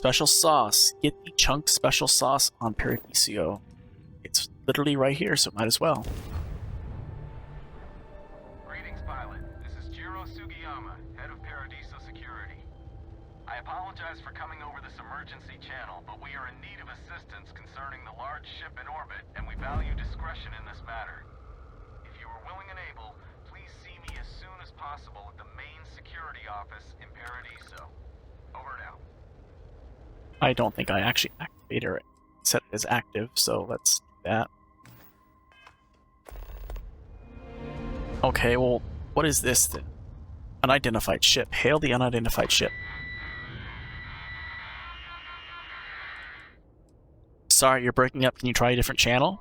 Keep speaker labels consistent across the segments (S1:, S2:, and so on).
S1: Special sauce. Get the chunk special sauce on Paradiso. It's literally right here, so might as well.
S2: Greetings, pilot. This is Jiro Sugiyama, head of Paradiso Security. I apologize for coming over this emergency channel, but we are in need of assistance concerning the large ship in orbit, and we value discretion in this matter. If you are willing and able, please see me as soon as possible at the main security office in Paradiso. Over now.
S1: I don't think I actually activated or set it as active, so let's do that. Okay, well, what is this then? Unidentified ship. Hail the unidentified ship. Sorry, you're breaking up. Can you try a different channel?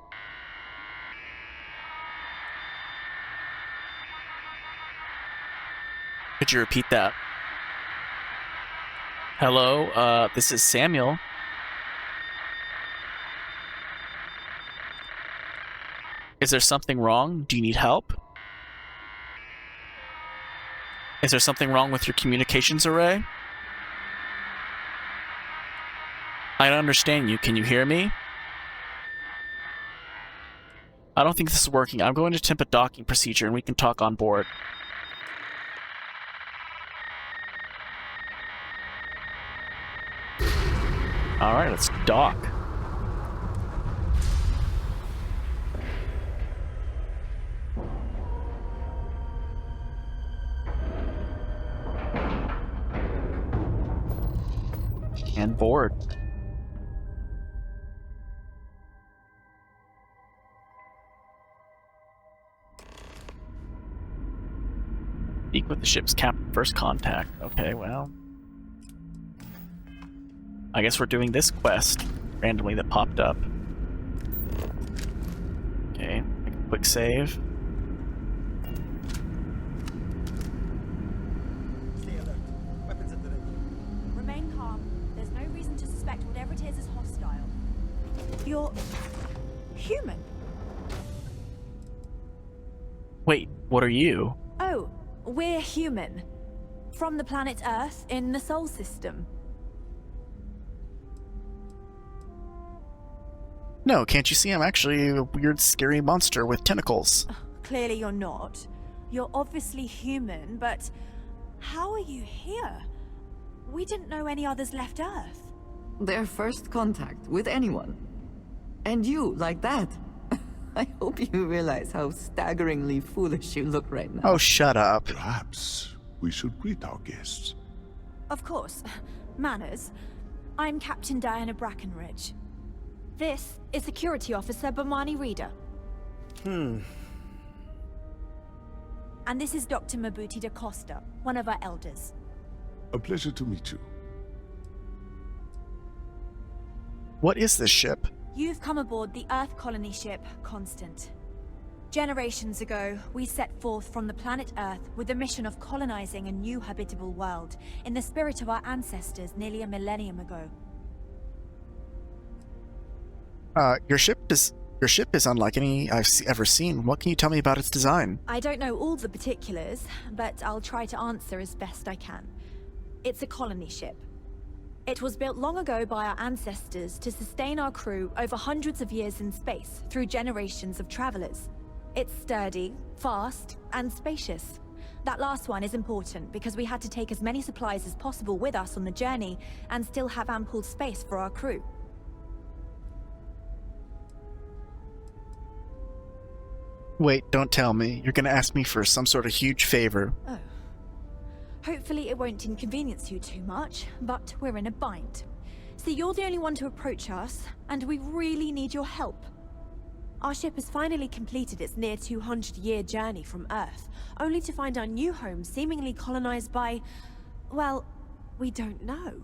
S1: Could you repeat that? Hello, this is Samuel. Is there something wrong? Do you need help? Is there something wrong with your communications array? I don't understand you. Can you hear me? I don't think this is working. I'm going to attempt a docking procedure and we can talk on board. Alright, let's dock. And board. Speak with the ship's captain, first contact. Okay, well. I guess we're doing this quest randomly that popped up. Okay, make a quick save.
S3: Remain calm. There's no reason to suspect whatever it is hostile. You're human.
S1: Wait, what are you?
S3: Oh, we're human. From the planet Earth in the Sol system.
S1: No, can't you see I'm actually a weird, scary monster with tentacles?
S3: Clearly you're not. You're obviously human, but how are you here? We didn't know any others left Earth.
S4: Their first contact with anyone. And you, like that. I hope you realize how staggeringly foolish you look right now.
S1: Oh, shut up.
S5: Perhaps we should greet our guests.
S3: Of course. Manners. I'm Captain Diana Brackenridge. This is Security Officer Bomani Reader. And this is Dr. Mabuti da Costa, one of our elders.
S5: A pleasure to meet you.
S1: What is this ship?
S3: You've come aboard the Earth colony ship, Constant. Generations ago, we set forth from the planet Earth with the mission of colonizing a new habitable world in the spirit of our ancestors nearly a millennium ago.
S1: Your ship is unlike any I've ever seen. What can you tell me about its design?
S3: I don't know all the particulars, but I'll try to answer as best I can. It's a colony ship. It was built long ago by our ancestors to sustain our crew over hundreds of years in space through generations of travelers. It's sturdy, fast, and spacious. That last one is important because we had to take as many supplies as possible with us on the journey and still have ample space for our crew.
S1: Wait, don't tell me. You're gonna ask me for some sort of huge favor.
S3: Oh. Hopefully it won't inconvenience you too much, but we're in a bind. See, you're the only one to approach us, and we really need your help. Our ship has finally completed its near 200-year journey from Earth, only to find our new home seemingly colonized by... well, we don't know.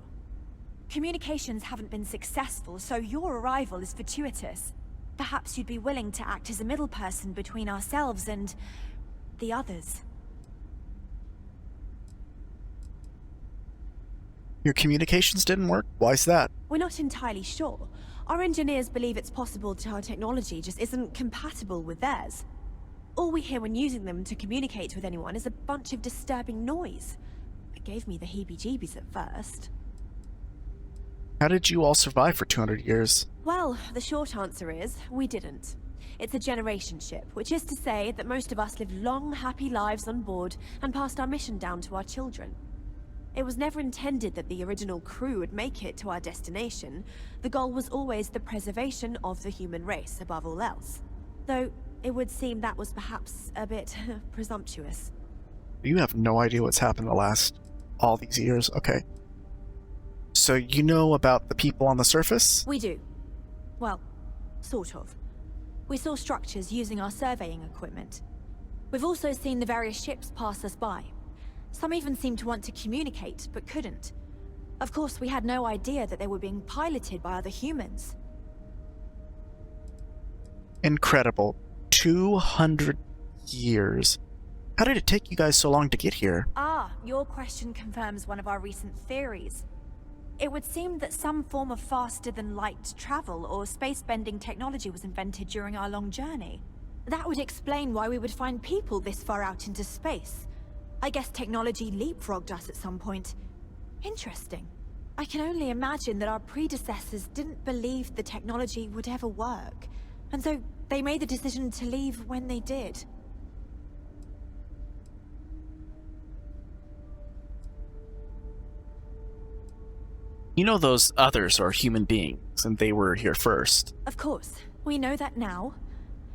S3: Communications haven't been successful, so your arrival is fortuitous. Perhaps you'd be willing to act as a middle person between ourselves and... the others.
S1: Your communications didn't work? Why's that?
S3: We're not entirely sure. Our engineers believe it's possible that our technology just isn't compatible with theirs. All we hear when using them to communicate with anyone is a bunch of disturbing noise. It gave me the heebie-jeebies at first.
S1: How did you all survive for 200 years?
S6: Well, the short answer is, we didn't. It's a generation ship, which is to say that most of us lived long, happy lives on board and passed our mission down to our children. It was never intended that the original crew would make it to our destination. The goal was always the preservation of the human race above all else. Though, it would seem that was perhaps a bit presumptuous.
S1: You have no idea what's happened the last all these years. Okay. So you know about the people on the surface?
S3: We do. Well, sort of. We saw structures using our surveying equipment. We've also seen the various ships pass us by. Some even seemed to want to communicate, but couldn't. Of course, we had no idea that they were being piloted by other humans.
S1: Incredible. 200 years. How did it take you guys so long to get here?
S3: Ah, your question confirms one of our recent theories. It would seem that some form of faster-than-light travel or space-bending technology was invented during our long journey. That would explain why we would find people this far out into space. I guess technology leapfrogged us at some point. Interesting. I can only imagine that our predecessors didn't believe the technology would ever work, and so they made the decision to leave when they did.
S1: You know those others are human beings, and they were here first.
S3: Of course, we know that now.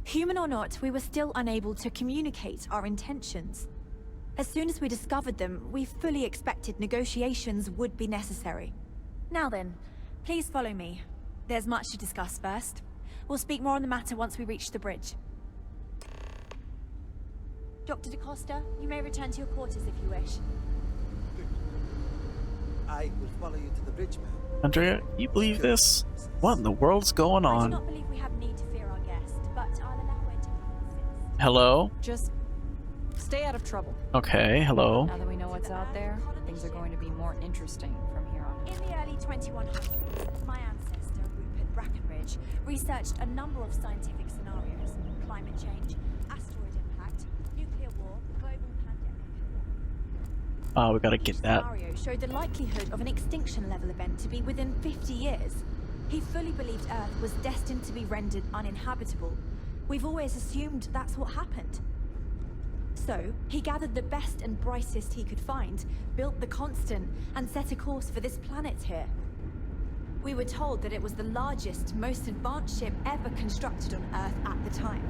S3: Human or not, we were still unable to communicate our intentions. As soon as we discovered them, we fully expected negotiations would be necessary. Now then, please follow me. There's much to discuss first. We'll speak more on the matter once we reach the bridge. Dr. DaCosta, you may return to your quarters if you wish.
S7: I will follow you to the bridge, ma'am.
S1: Andrea, you believe this? What in the world's going
S3: I do
S1: on?
S3: not believe we have need to fear our guest, but I'll allow it to be.
S1: Hello?
S8: Just stay out of trouble.
S1: Okay, hello.
S8: Now that we know what's out there, things are going to be more interesting from here on.
S3: In the early 2100s, my ancestor, Rupert Brackenridge, researched a number of scientific scenarios: climate change, asteroid impact, nuclear war, global pandemic.
S1: We gotta get
S3: Each
S1: that.
S3: scenario showed the likelihood of an extinction-level event to be within 50 years. He fully believed Earth was destined to be rendered uninhabitable. We've always assumed that's what happened. So, he gathered the best and brightest he could find, built the Constant, and set a course for this planet here. We were told that it was the largest, most advanced ship ever constructed on Earth at the time.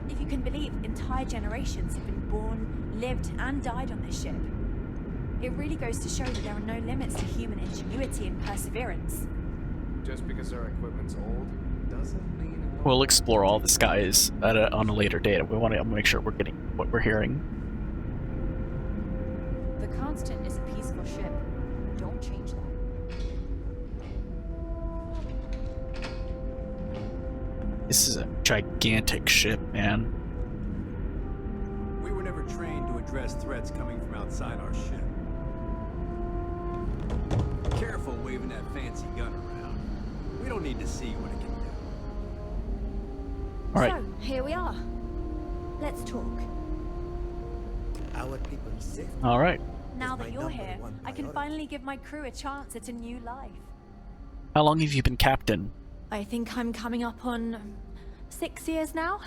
S3: If you can believe, entire generations have been born, lived, and died on this ship. It really goes to show that there are no limits to human ingenuity and perseverance.
S2: Just because our equipment's old doesn't mean it won't.
S1: We'll explore all the skies on a later date. We want to make sure we're getting what we're hearing.
S8: The Constant is a peaceful ship. Don't change that.
S1: This is a gigantic ship, man.
S7: We were never trained to address threats coming from outside our ship. Careful waving that fancy gun around. We don't need to see what it can do.
S1: All right.
S3: So, here we are. Let's talk.
S7: Our people's safety.
S1: All right.
S3: Now
S7: It's my
S3: that you're
S7: number
S3: here,
S7: one
S3: I can
S7: priority.
S3: finally give my crew a chance at a new life.
S1: How long have you been captain?
S3: I think I'm coming up on 6 years now.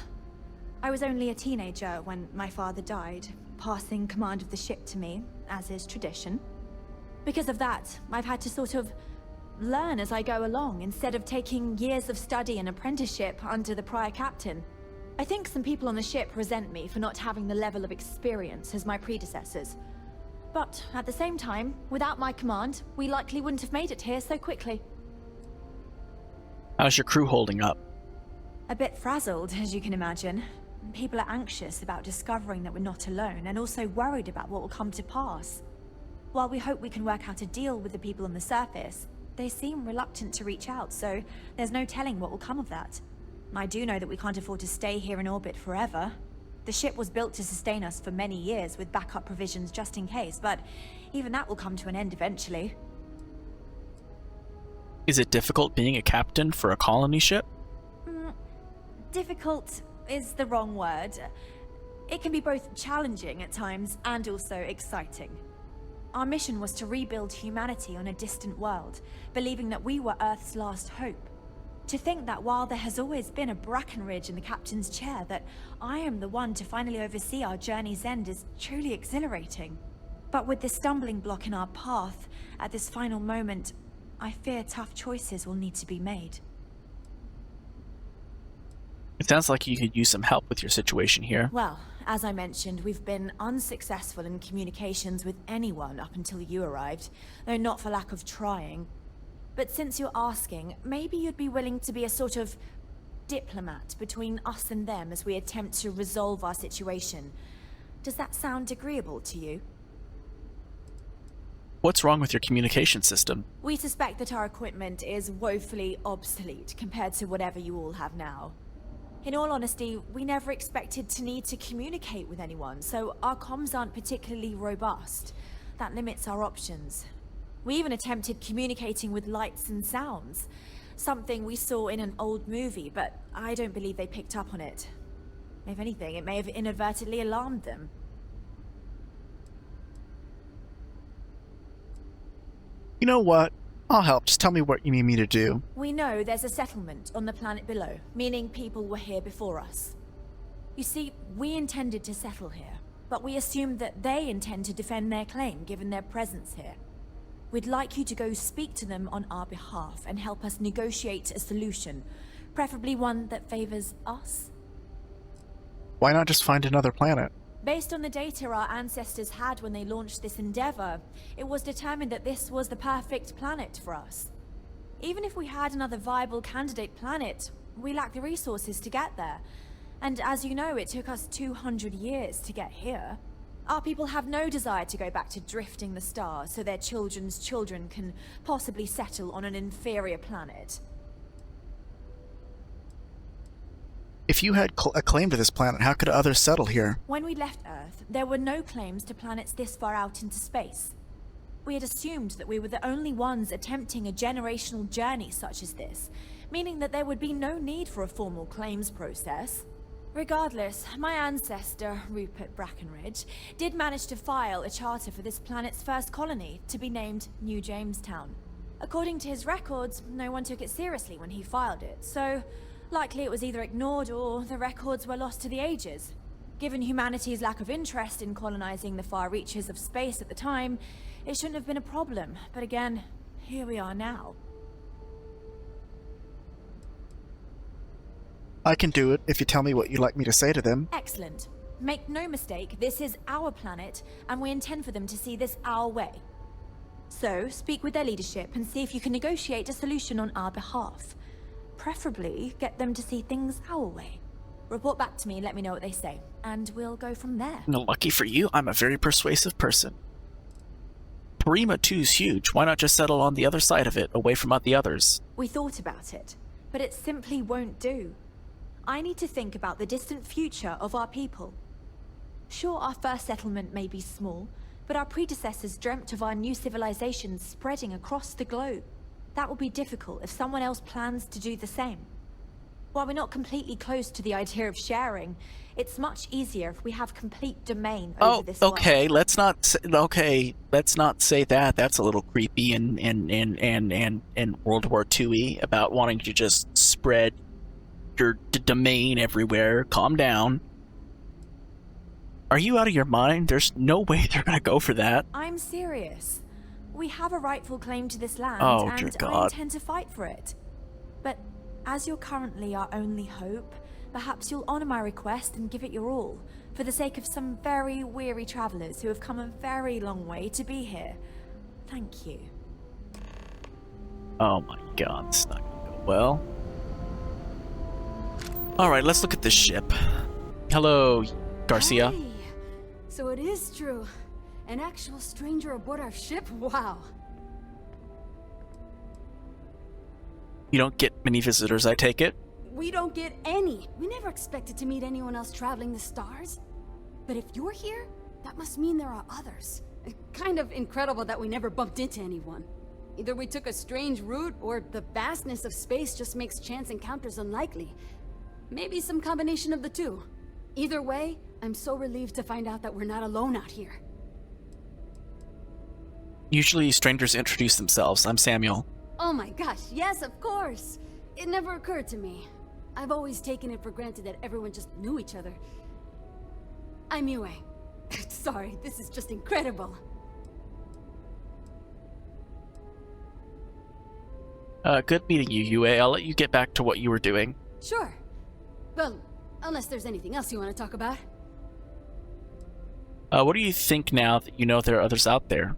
S3: I was only a teenager when my father died, passing command of the ship to me, as is tradition. Because of that, I've had to sort of learn as I go along, instead of taking years of study and apprenticeship under the prior captain. I think some people on the ship resent me for not having the level of experience as my predecessors. But at the same time, without my command, we likely wouldn't have made it here so quickly.
S1: How's your crew holding up?
S3: A bit frazzled, as you can imagine. People are anxious about discovering that we're not alone, and also worried about what will come to pass. While we hope we can work out a deal with the people on the surface, they seem reluctant to reach out, so there's no telling what will come of that. I do know that we can't afford to stay here in orbit forever. The ship was built to sustain us for many years with backup provisions just in case, but even that will come to an end eventually.
S1: Is it difficult being a captain for a colony ship?
S3: Difficult is the wrong word. It can be both challenging at times and also exciting. Our mission was to rebuild humanity on a distant world, believing that we were Earth's last hope. To think that while there has always been a Brackenridge in the captain's chair, that I am the one to finally oversee our journey's end is truly exhilarating. But with this stumbling block in our path, at this final moment, I fear tough choices will need to be made.
S1: It sounds like you could use some help with your situation here.
S6: Well, as I mentioned, we've been unsuccessful in communications with anyone up until you arrived, though not for lack of trying. But since you're asking, maybe you'd be willing to be a sort of diplomat between us and them as we attempt to resolve our situation. Does that sound agreeable to you?
S1: What's wrong with your communication system?
S6: We suspect that our equipment is woefully obsolete compared to whatever you all have now. In all honesty, we never expected to need to communicate with anyone, so our comms aren't particularly robust. That limits our options. We even attempted communicating with lights and sounds, something we saw in an old movie, but I don't believe they picked up on it. If anything, it may have inadvertently alarmed them.
S1: You know what? I'll help. Just tell me what you need me to do.
S6: We know there's a settlement on the planet below, meaning people were here before us. You see, we intended to settle here, but we assumed that they intend to defend their claim given their presence here. We'd like you to go speak to them on our behalf and help us negotiate a solution, preferably one that favors us.
S1: Why not just find another planet?
S6: Based on the data our ancestors had when they launched this endeavor, it was determined that this was the perfect planet for us. Even if we had another viable candidate planet, we lack the resources to get there. And as you know, it took us 200 years to get here. Our people have no desire to go back to drifting the stars so their children's children can possibly settle on an inferior planet.
S1: If you had a claim to this planet, how could others settle here?
S6: When we left Earth, there were no claims to planets this far out into space. We had assumed that we were the only ones attempting a generational journey such as this, meaning that there would be no need for a formal claims process. Regardless, my ancestor, Rupert Brackenridge, did manage to file a charter for this planet's first colony, to be named New Jamestown. According to his records, no one took it seriously when he filed it, so likely it was either ignored or the records were lost to the ages. Given humanity's lack of interest in colonizing the far reaches of space at the time, it shouldn't have been a problem, but again, here we are now.
S1: I can do it if you tell me what you'd like me to say to them.
S6: Excellent. Make no mistake, this is our planet, and we intend for them to see this our way. So, speak with their leadership and see if you can negotiate a solution on our behalf. Preferably, get them to see things our way. Report back to me and let me know what they say, and we'll go from there.
S1: No, lucky for you, I'm a very persuasive person. Parima 2's huge. Why not just settle on the other side of it, away from the others?
S6: We thought about it, but it simply won't do. I need to think about the distant future of our people. Sure, our first settlement may be small, but our predecessors dreamt of our new civilization spreading across the globe. That will be difficult if someone else plans to do the same. While we're not completely close to the idea of sharing, it's much easier if we have complete domain over this world.
S1: Let's not say that. That's a little creepy and World War II-y about wanting to just spread your domain everywhere. Calm down. Are you out of your mind? There's no way they're gonna go for that.
S6: I'm serious. We have a rightful claim to this land,
S1: dear
S6: and
S1: God.
S6: I intend to fight for it. But as you're currently our only hope, perhaps you'll honor my request and give it your all, for the sake of some very weary travelers who have come a very long way to be here. Thank you.
S1: Oh my God, this is not gonna go well. Alright, let's look at this ship. Hello, Garcia.
S8: Hey, so it is true. An actual stranger aboard our ship? Wow.
S1: You don't get many visitors, I take it?
S8: We don't get any. We never expected to meet anyone else traveling the stars. But if you're here, that must mean there are others. Kind of incredible that we never bumped into anyone. Either we took a strange route, or the vastness of space just makes chance encounters unlikely. Maybe some combination of the two. Either way, I'm so relieved to find out that we're not alone out here.
S1: Usually strangers introduce themselves. I'm Samuel.
S8: Oh my gosh, yes, of course. It never occurred to me. I've always taken it for granted that everyone just knew each other. I'm Yue. Sorry, this is just incredible.
S1: Good meeting you, Yue. I'll let you get back to what you were doing.
S8: Sure. Well, unless there's anything else you want to talk about.
S1: What do you think now that you know there are others out there?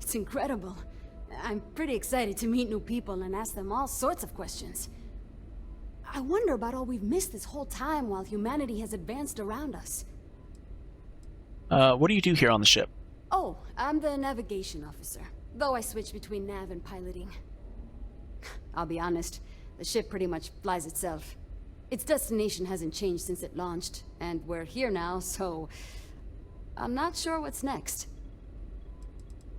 S8: It's incredible. I'm pretty excited to meet new people and ask them all sorts of questions. I wonder about all we've missed this whole time while humanity has advanced around us.
S1: What do you do here on the ship?
S8: Oh, I'm the navigation officer, though I switch between nav and piloting. I'll be honest, the ship pretty much flies itself. Its destination hasn't changed since it launched, and we're here now, so I'm not sure what's next.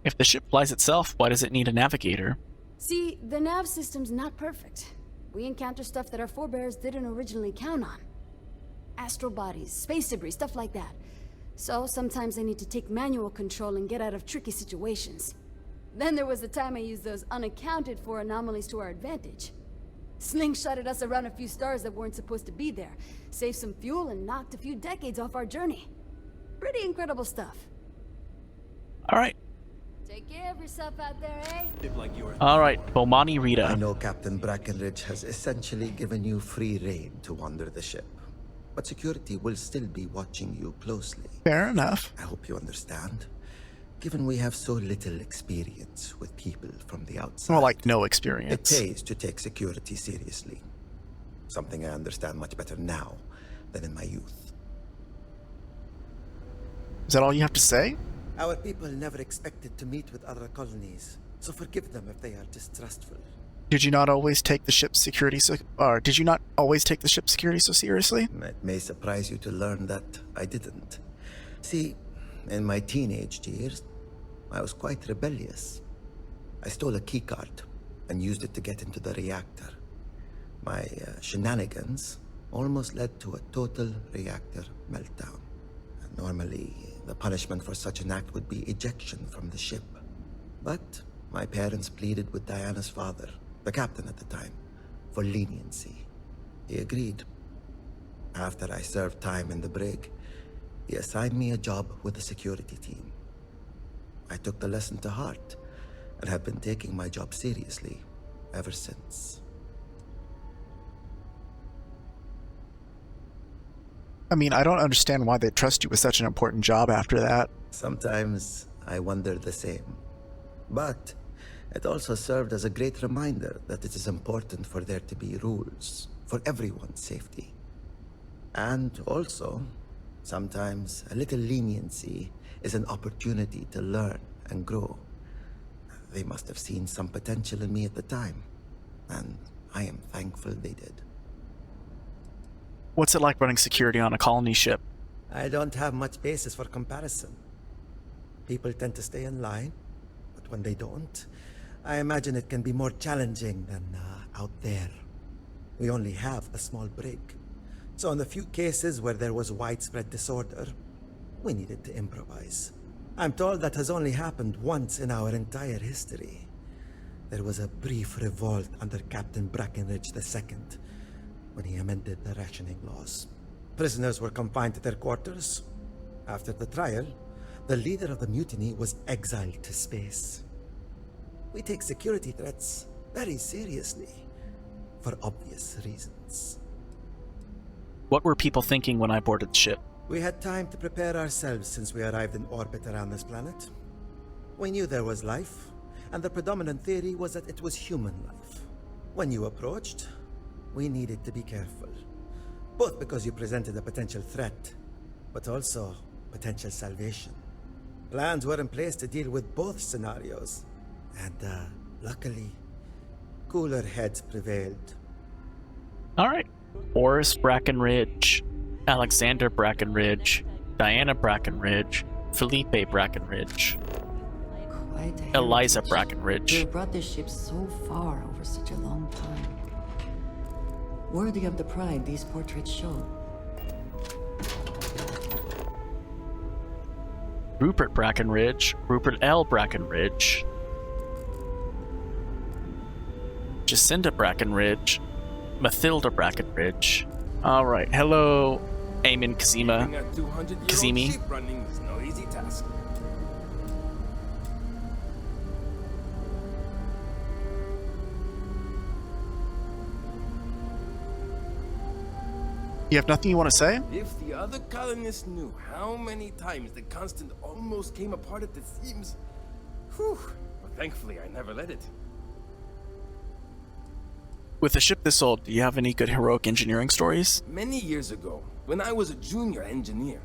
S1: If the ship flies itself, why does it need a navigator?
S8: See, the nav system's not perfect. We encounter stuff that our forebears didn't originally count on. Astral bodies, space debris, stuff like that. So sometimes I need to take manual control and get out of tricky situations. Then there was the time I used those unaccounted for anomalies to our advantage. Slingshotted us around a few stars that weren't supposed to be there, saved some fuel and knocked a few decades off our journey. Pretty incredible stuff.
S1: Alright.
S8: Take care of yourself out there, eh?
S7: Like yours.
S1: Alright, Bomani
S9: I
S1: Rita.
S9: know Captain Brackenridge has essentially given you free rein to wander the ship, but security will still be watching you closely.
S1: Fair enough.
S9: I hope you understand, given we have so little experience with people from the outside.
S1: More like no
S9: It
S1: experience.
S9: pays to take security seriously. Something I understand much better now than in my youth.
S1: Is that all you have to say?
S9: Our people never expected to meet with other colonies, so forgive them if they are distrustful.
S1: Did you not always take the ship's security so seriously?
S9: It may surprise you to learn that I didn't. See, in my teenage years, I was quite rebellious. I stole a keycard and used it to get into the reactor. My shenanigans almost led to a total reactor meltdown. Normally, the punishment for such an act would be ejection from the ship. But my parents pleaded with Diana's father, the captain at the time, for leniency. He agreed. After I served time in the brig, he assigned me a job with the security team. I took the lesson to heart and have been taking my job seriously ever since.
S1: I mean, I don't understand why they trust you with such an important job after that.
S9: Sometimes I wonder the same. But it also served as a great reminder that it is important for there to be rules for everyone's safety. And also, sometimes a little leniency is an opportunity to learn and grow. They must have seen some potential in me at the time, and I am thankful they did.
S1: What's it like running security on a colony ship?
S9: I don't have much basis for comparison. People tend to stay in line, but when they don't, I imagine it can be more challenging than out there. We only have a small brig, so in the few cases where there was widespread disorder, we needed to improvise. I'm told that has only happened once in our entire history. There was a brief revolt under Captain Brackenridge II, when he amended the rationing laws. Prisoners were confined to their quarters. After the trial, the leader of the mutiny was exiled to space. We take security threats very seriously, for obvious reasons.
S1: What were people thinking when I boarded the ship?
S9: We had time to prepare ourselves since we arrived in orbit around this planet. We knew there was life, and the predominant theory was that it was human life. When you approached, we needed to be careful. Both because you presented a potential threat, but also potential salvation. Plans were in place to deal with both scenarios. And, luckily, cooler heads prevailed.
S1: Alright. Boris Brackenridge, Alexander Brackenridge, Diana Brackenridge, Felipe Brackenridge,
S4: Quite a
S1: Eliza
S4: heritage.
S1: Brackenridge.
S4: You brought this ship so far over such a long time. Worthy of the pride these portraits show.
S1: Rupert Brackenridge, Rupert L. Brackenridge, Jacinda Brackenridge, Mathilda Brackenridge. All right, hello, Eamon Kazima.
S10: Keeping a 200-year-old
S1: Kazimi.
S10: ship running is no easy task.
S1: You have nothing you want to say?
S10: If the other colonists knew how many times the constant almost came apart at the seams, whew, well, thankfully I never let it.
S1: With a ship this old, do you have any good heroic engineering stories?
S10: Many years ago, when I was a junior engineer,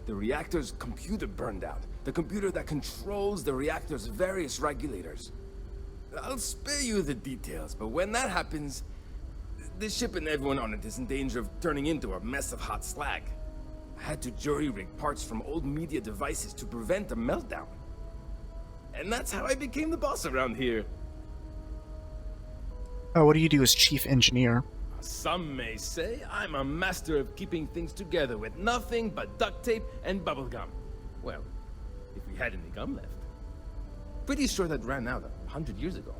S10: the reactor's computer burned out. The computer that controls the reactor's various regulators. I'll spare you the details, but when that happens, the ship and everyone on it is in danger of turning into a mess of hot slag. I had to jury-rig parts from old media devices to prevent a meltdown. And that's how I became the boss around here.
S1: What do you do as chief engineer?
S10: Some may say I'm a master of keeping things together with nothing but duct tape and bubble gum. Well, if we had any gum left. Pretty sure that ran out 100 years ago.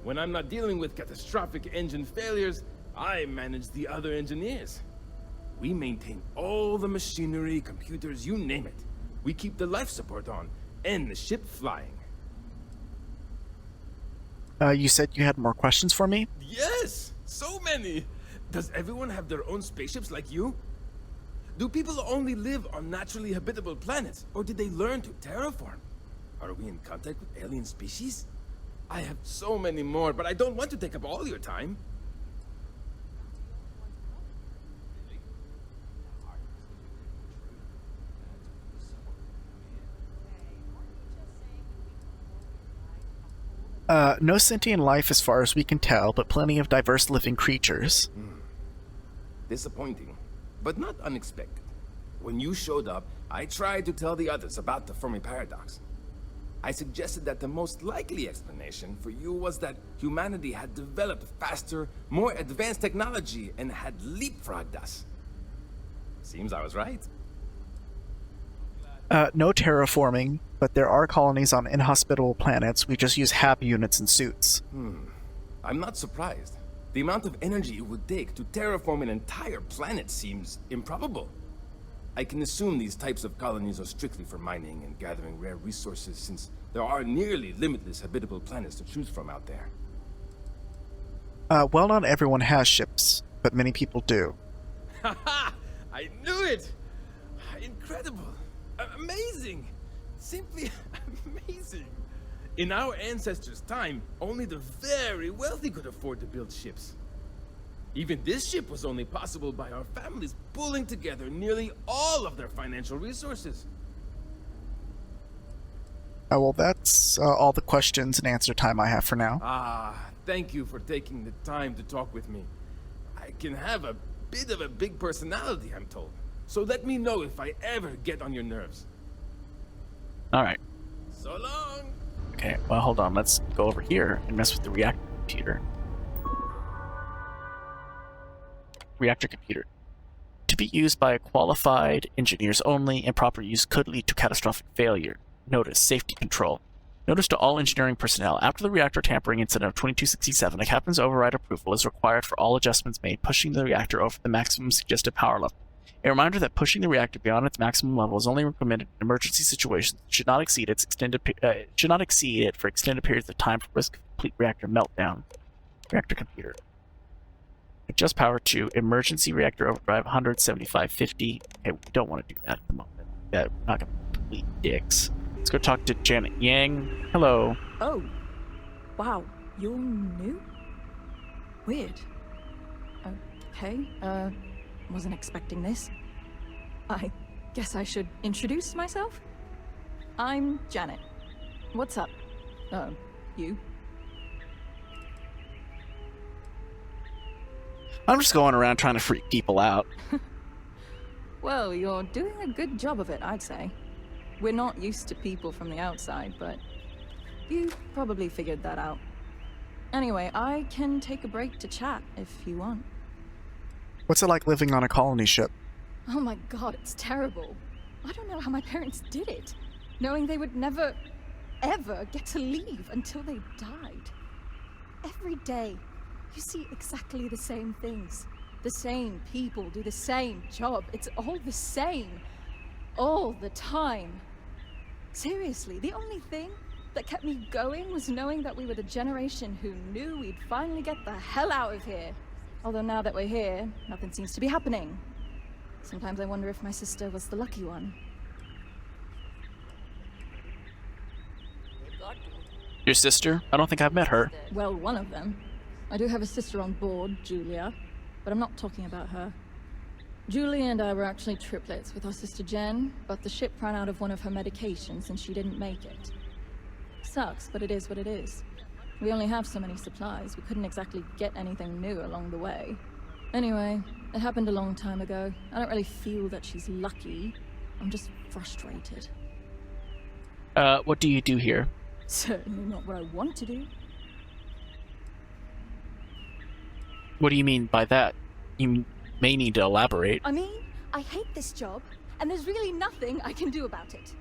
S10: When I'm not dealing with catastrophic engine failures, I manage the other engineers. We maintain all the machinery, computers, you name it. We keep the life support on, and the ship flying.
S1: You said you had more questions for me?
S10: Yes! So many! Does everyone have their own spaceships like you? Do people only live on naturally habitable planets, or did they learn to terraform? Are we in contact with alien species? I have so many more, but I don't want to take up all your time.
S1: No sentient life as far as we can tell, but plenty of diverse living creatures.
S10: Disappointing, but not unexpected. When you showed up, I tried to tell the others about the Fermi paradox. I suggested that the most likely explanation for you was that humanity had developed faster, more advanced technology and had leapfrogged us. Seems I was right.
S1: No terraforming, but there are colonies on inhospitable planets. We just use HAB units and suits.
S10: I'm not surprised. The amount of energy it would take to terraform an entire planet seems improbable. I can assume these types of colonies are strictly for mining and gathering rare resources, since there are nearly limitless habitable planets to choose from out there.
S1: Well, not everyone has ships, but many people do.
S10: Haha! I knew it! Incredible! Amazing! Simply amazing! In our ancestors' time, only the very wealthy could afford to build ships. Even this ship was only possible by our families pulling together nearly all of their financial resources.
S1: Well, that's all the questions and answer time I have for now.
S10: Thank you for taking the time to talk with me. I can have a bit of a big personality, I'm told. So let me know if I ever get on your nerves.
S1: Alright.
S10: So long!
S1: Okay, well, hold on. Let's go over here and mess with the reactor computer. Reactor computer. To be used by qualified engineers only, improper use could lead to catastrophic failure. Notice, safety control. Notice to all engineering personnel, after the reactor tampering incident of 2267, a captain's override approval is required for all adjustments made, pushing the reactor over the maximum suggested power level. A reminder that pushing the reactor beyond its maximum level is only recommended in emergency situations. Should not exceed it for extended periods of time for risk of complete reactor meltdown. Reactor computer. Adjust power to emergency reactor overdrive 17550. Okay, we don't want to do that at the moment. Yeah, we're not going to be complete dicks. Let's go talk to Janet Yang. Hello.
S11: Oh. Wow. You're new? Weird. Okay, wasn't expecting this. I guess I should introduce myself? I'm Janet. What's up? You?
S1: I'm just going around trying to freak people out.
S11: Well, you're doing a good job of it, I'd say. We're not used to people from the outside, but you probably figured that out. Anyway, I can take a break to chat if you want.
S1: What's it like living on a colony ship?
S11: Oh my god, it's terrible. I don't know how my parents did it. knowing they would never, ever get to leave until they died. Every day, you see exactly the same things. The same people do the same job. It's all the same. All the time. Seriously, the only thing that kept me going was knowing that we were the generation who knew we'd finally get the hell out of here. Although now that we're here, nothing seems to be happening. Sometimes I wonder if my sister was the lucky one.
S1: Your sister? I don't think I've met her.
S11: Well, one of them. I do have a sister on board, Julia, but I'm not talking about her. Julia and I were actually triplets with our sister Jen, but the ship ran out of one of her medications and she didn't make it. Sucks, but it is what it is. We only have so many supplies. We couldn't exactly get anything new along the way. Anyway, it happened a long time ago. I don't really feel that she's lucky. I'm just frustrated.
S1: What do you do here?
S11: Certainly not what I want to do.
S1: What do you mean by that? You may need to elaborate.
S11: I mean, I hate this job, and there's really nothing I can do about it.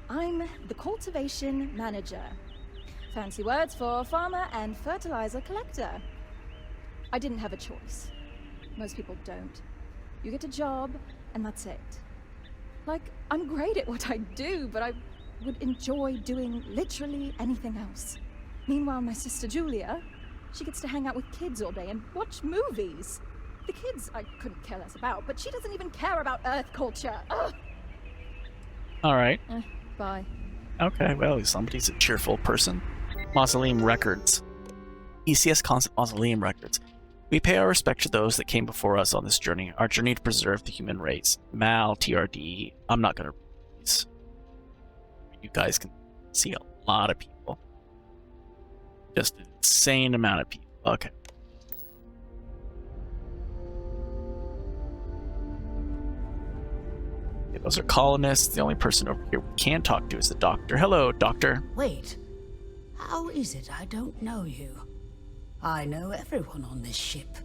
S11: I'm the cultivation manager. Fancy words for farmer and fertilizer collector. I didn't have a choice. Most people don't. You get a job, and that's it. Like, I'm great at what I do, but I would enjoy doing literally anything else. Meanwhile, my sister Julia, she gets to hang out with kids all day and watch movies. The kids I couldn't care less about, but she doesn't even care about Earth culture. Ugh.
S1: All right.
S11: Bye.
S1: Okay, well, somebody's a cheerful person. Mausoleum Records. ECS Concept Mausoleum Records. We pay our respect to those that came before us on this journey, our journey to preserve the human race. Mal, TRD. I'm not gonna read these. You guys can see a lot of people. Just an insane amount of people. Okay. Okay, those are colonists. The only person over here we can talk to is the doctor. Hello, doctor.
S12: Wait. How is it I don't know you? I know everyone on this ship.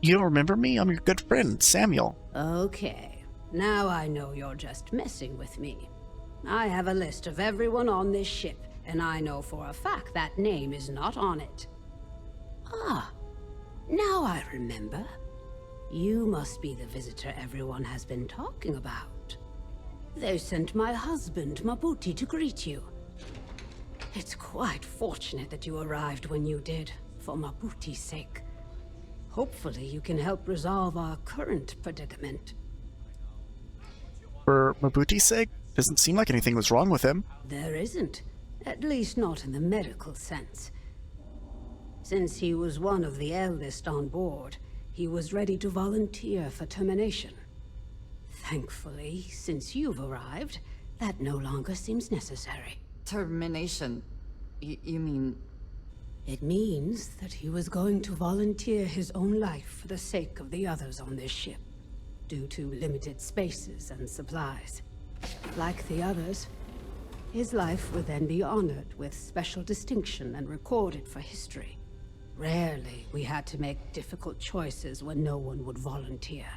S1: You don't remember me? I'm your good friend, Samuel.
S12: Okay. Now I know you're just messing with me. I have a list of everyone on this ship, and I know for a fact that name is not on it. Ah, now I remember. You must be the visitor everyone has been talking about. They sent my husband, Mabuti, to greet you. It's quite fortunate that you arrived when you did, for Mabuti's sake. Hopefully you can help resolve our current predicament.
S1: For Mabuti's sake? Doesn't seem like anything was wrong with him.
S12: There isn't. At least not in the medical sense. Since he was one of the eldest on board, he was ready to volunteer for termination. Thankfully, since you've arrived, that no longer seems necessary.
S4: Termination? You mean...
S12: It means that he was going to volunteer his own life for the sake of the others on this ship, due to limited spaces and supplies. Like the others, his life would then be honored with special distinction and recorded for history. Rarely we had to make difficult choices when no one would volunteer.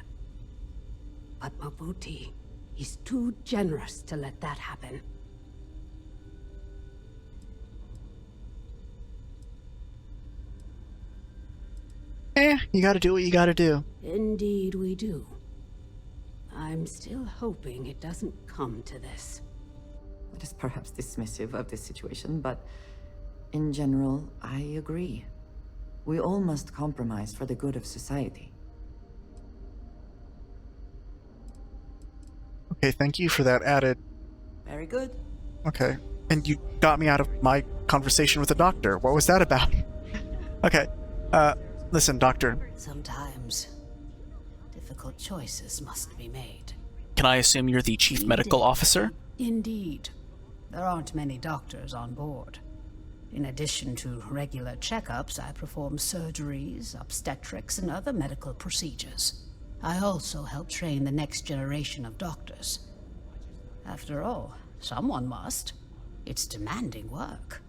S12: But Mabuti, he's too generous to let that happen.
S1: You gotta do what you gotta do.
S12: Indeed we do. I'm still hoping it doesn't come to this.
S4: It is perhaps dismissive of this situation, but in general, I agree. We all must compromise for the good of society.
S1: Okay, thank you for that added.
S4: Very good.
S1: Okay. And you got me out of my conversation with the doctor. What was that about? Okay. Listen, doctor.
S12: Sometimes, difficult choices must be made.
S1: Can I assume you're the chief medical officer?
S12: Indeed. There aren't many doctors on board. In addition to regular checkups, I perform surgeries, obstetrics, and other medical procedures. I also help train the next generation of doctors. After all, someone must. It's demanding work.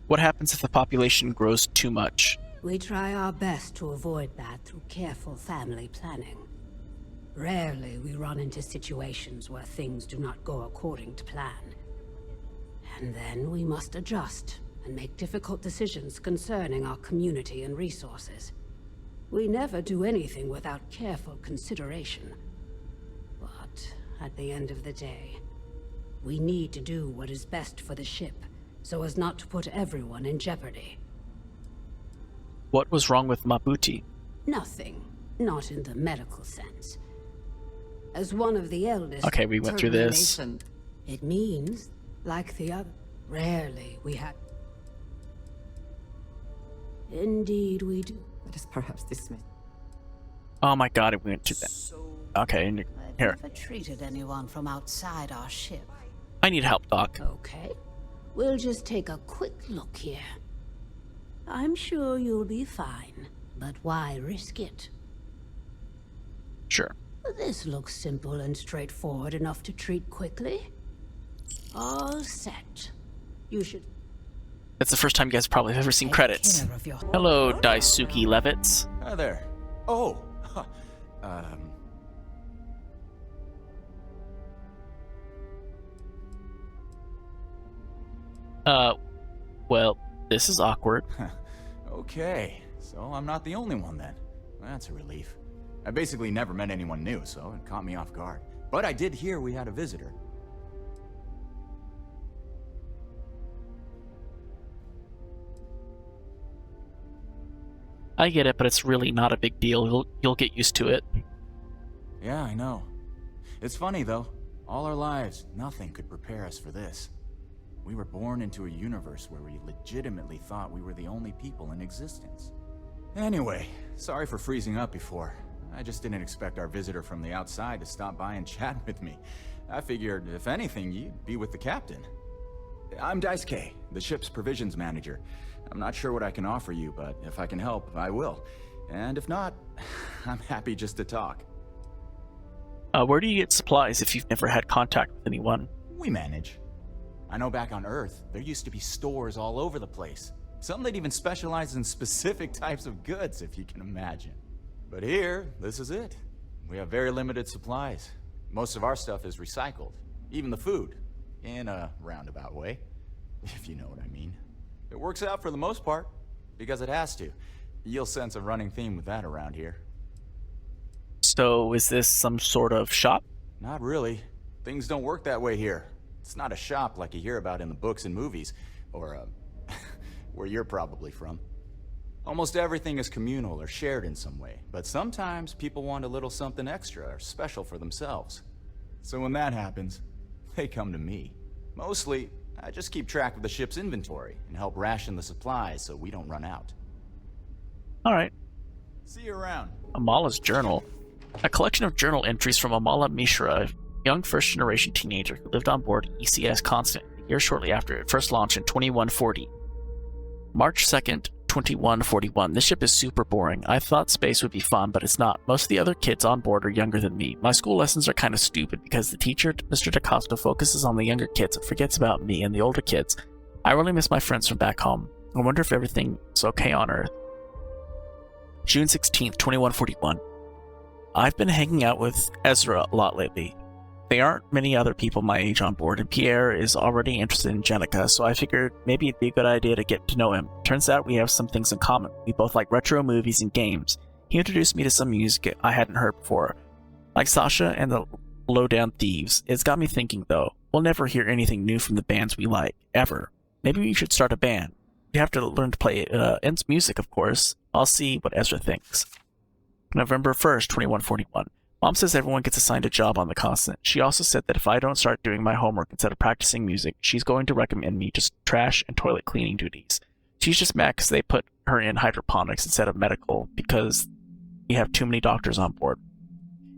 S1: What happens if the population grows too much?
S12: We try our best to avoid that through careful family planning. Rarely we run into situations where things do not go according to plan. And then we must adjust and make difficult decisions concerning our community and resources. We never do anything without careful consideration. But at the end of the day, we need to do what is best for the ship, so as not to put everyone in jeopardy.
S1: What was wrong with Mabuti?
S12: Nothing. Not in the medical sense. As one of the eldest...
S1: Okay, we went through this.
S12: It means, like the other, rarely we have... Indeed we do.
S4: That is perhaps dismissed.
S1: Oh my god, we went to that. Okay, here.
S13: I've never treated anyone from outside our ship.
S1: I need help, Doc.
S12: Okay. We'll just take a quick look here. I'm sure you'll be fine, but why risk it?
S1: Sure.
S12: This looks simple and straightforward enough to treat quickly. All set. You should...
S1: That's the first time you guys probably have ever seen credits. Hello, Daisuke Levitz.
S14: Hi there. Oh,
S1: Well, this is awkward.
S14: Okay, so I'm not the only one then. That's a relief. I basically never met anyone new, so it caught me off guard. But I did hear we had a visitor.
S1: I get it, but it's really not a big deal. You'll get used to it.
S14: Yeah, I know. It's funny, though. All our lives, nothing could prepare us for this. We were born into a universe where we legitimately thought we were the only people in existence. Anyway, sorry for freezing up before. I just didn't expect our visitor from the outside to stop by and chat with me. I figured, if anything, you'd be with the captain. I'm Daisuke, the ship's provisions manager. I'm not sure what I can offer you, but if I can help, I will. And if not, I'm happy just to talk.
S1: Where do you get supplies if you've never had contact with anyone?
S14: We manage. I know back on Earth, there used to be stores all over the place. Some that even specialize in specific types of goods, if you can imagine. But here, this is it. We have very limited supplies. Most of our stuff is recycled. Even the food. In a roundabout way, if you know what I mean. It works out for the most part, because it has to. You'll sense a running theme with that around here.
S1: So, is this some sort of shop?
S14: Not really. Things don't work that way here. It's not a shop like you hear about in the books and movies, or, where you're probably from. Almost everything is communal or shared in some way, but sometimes people want a little something extra or special for themselves. So when that happens, they come to me. Mostly, I just keep track of the ship's inventory and help ration the supplies so we don't run out.
S1: Alright.
S14: See you around.
S1: Amala's journal. A collection of journal entries from Amala Mishra, a young first-generation teenager who lived on board ECS Constant a year shortly after it first launched in 2140. March 2nd, 2141. This ship is super boring. I thought space would be fun, but it's not. Most of the other kids on board are younger than me. My school lessons are kind of stupid because the teacher, Mr. DaCosta, focuses on the younger kids and forgets about me and the older kids. I really miss my friends from back home. I wonder if everything's okay on Earth. June 16th, 2141. I've been hanging out with Ezra a lot lately. There aren't many other people my age on board, and Pierre is already interested in Jenica, so I figured maybe it'd be a good idea to get to know him. Turns out we have some things in common. We both like retro movies and games. He introduced me to some music I hadn't heard before, like Sasha and the Lowdown Thieves. It's got me thinking, though. We'll never hear anything new from the bands we like, ever. Maybe we should start a band. We have to learn to play music, of course. I'll see what Ezra thinks. November 1st, 2141. Mom says everyone gets assigned a job on the Constant. She also said that if I don't start doing my homework instead of practicing music, she's going to recommend me just trash and toilet cleaning duties. She's just mad because they put her in hydroponics instead of medical because we have too many doctors on board.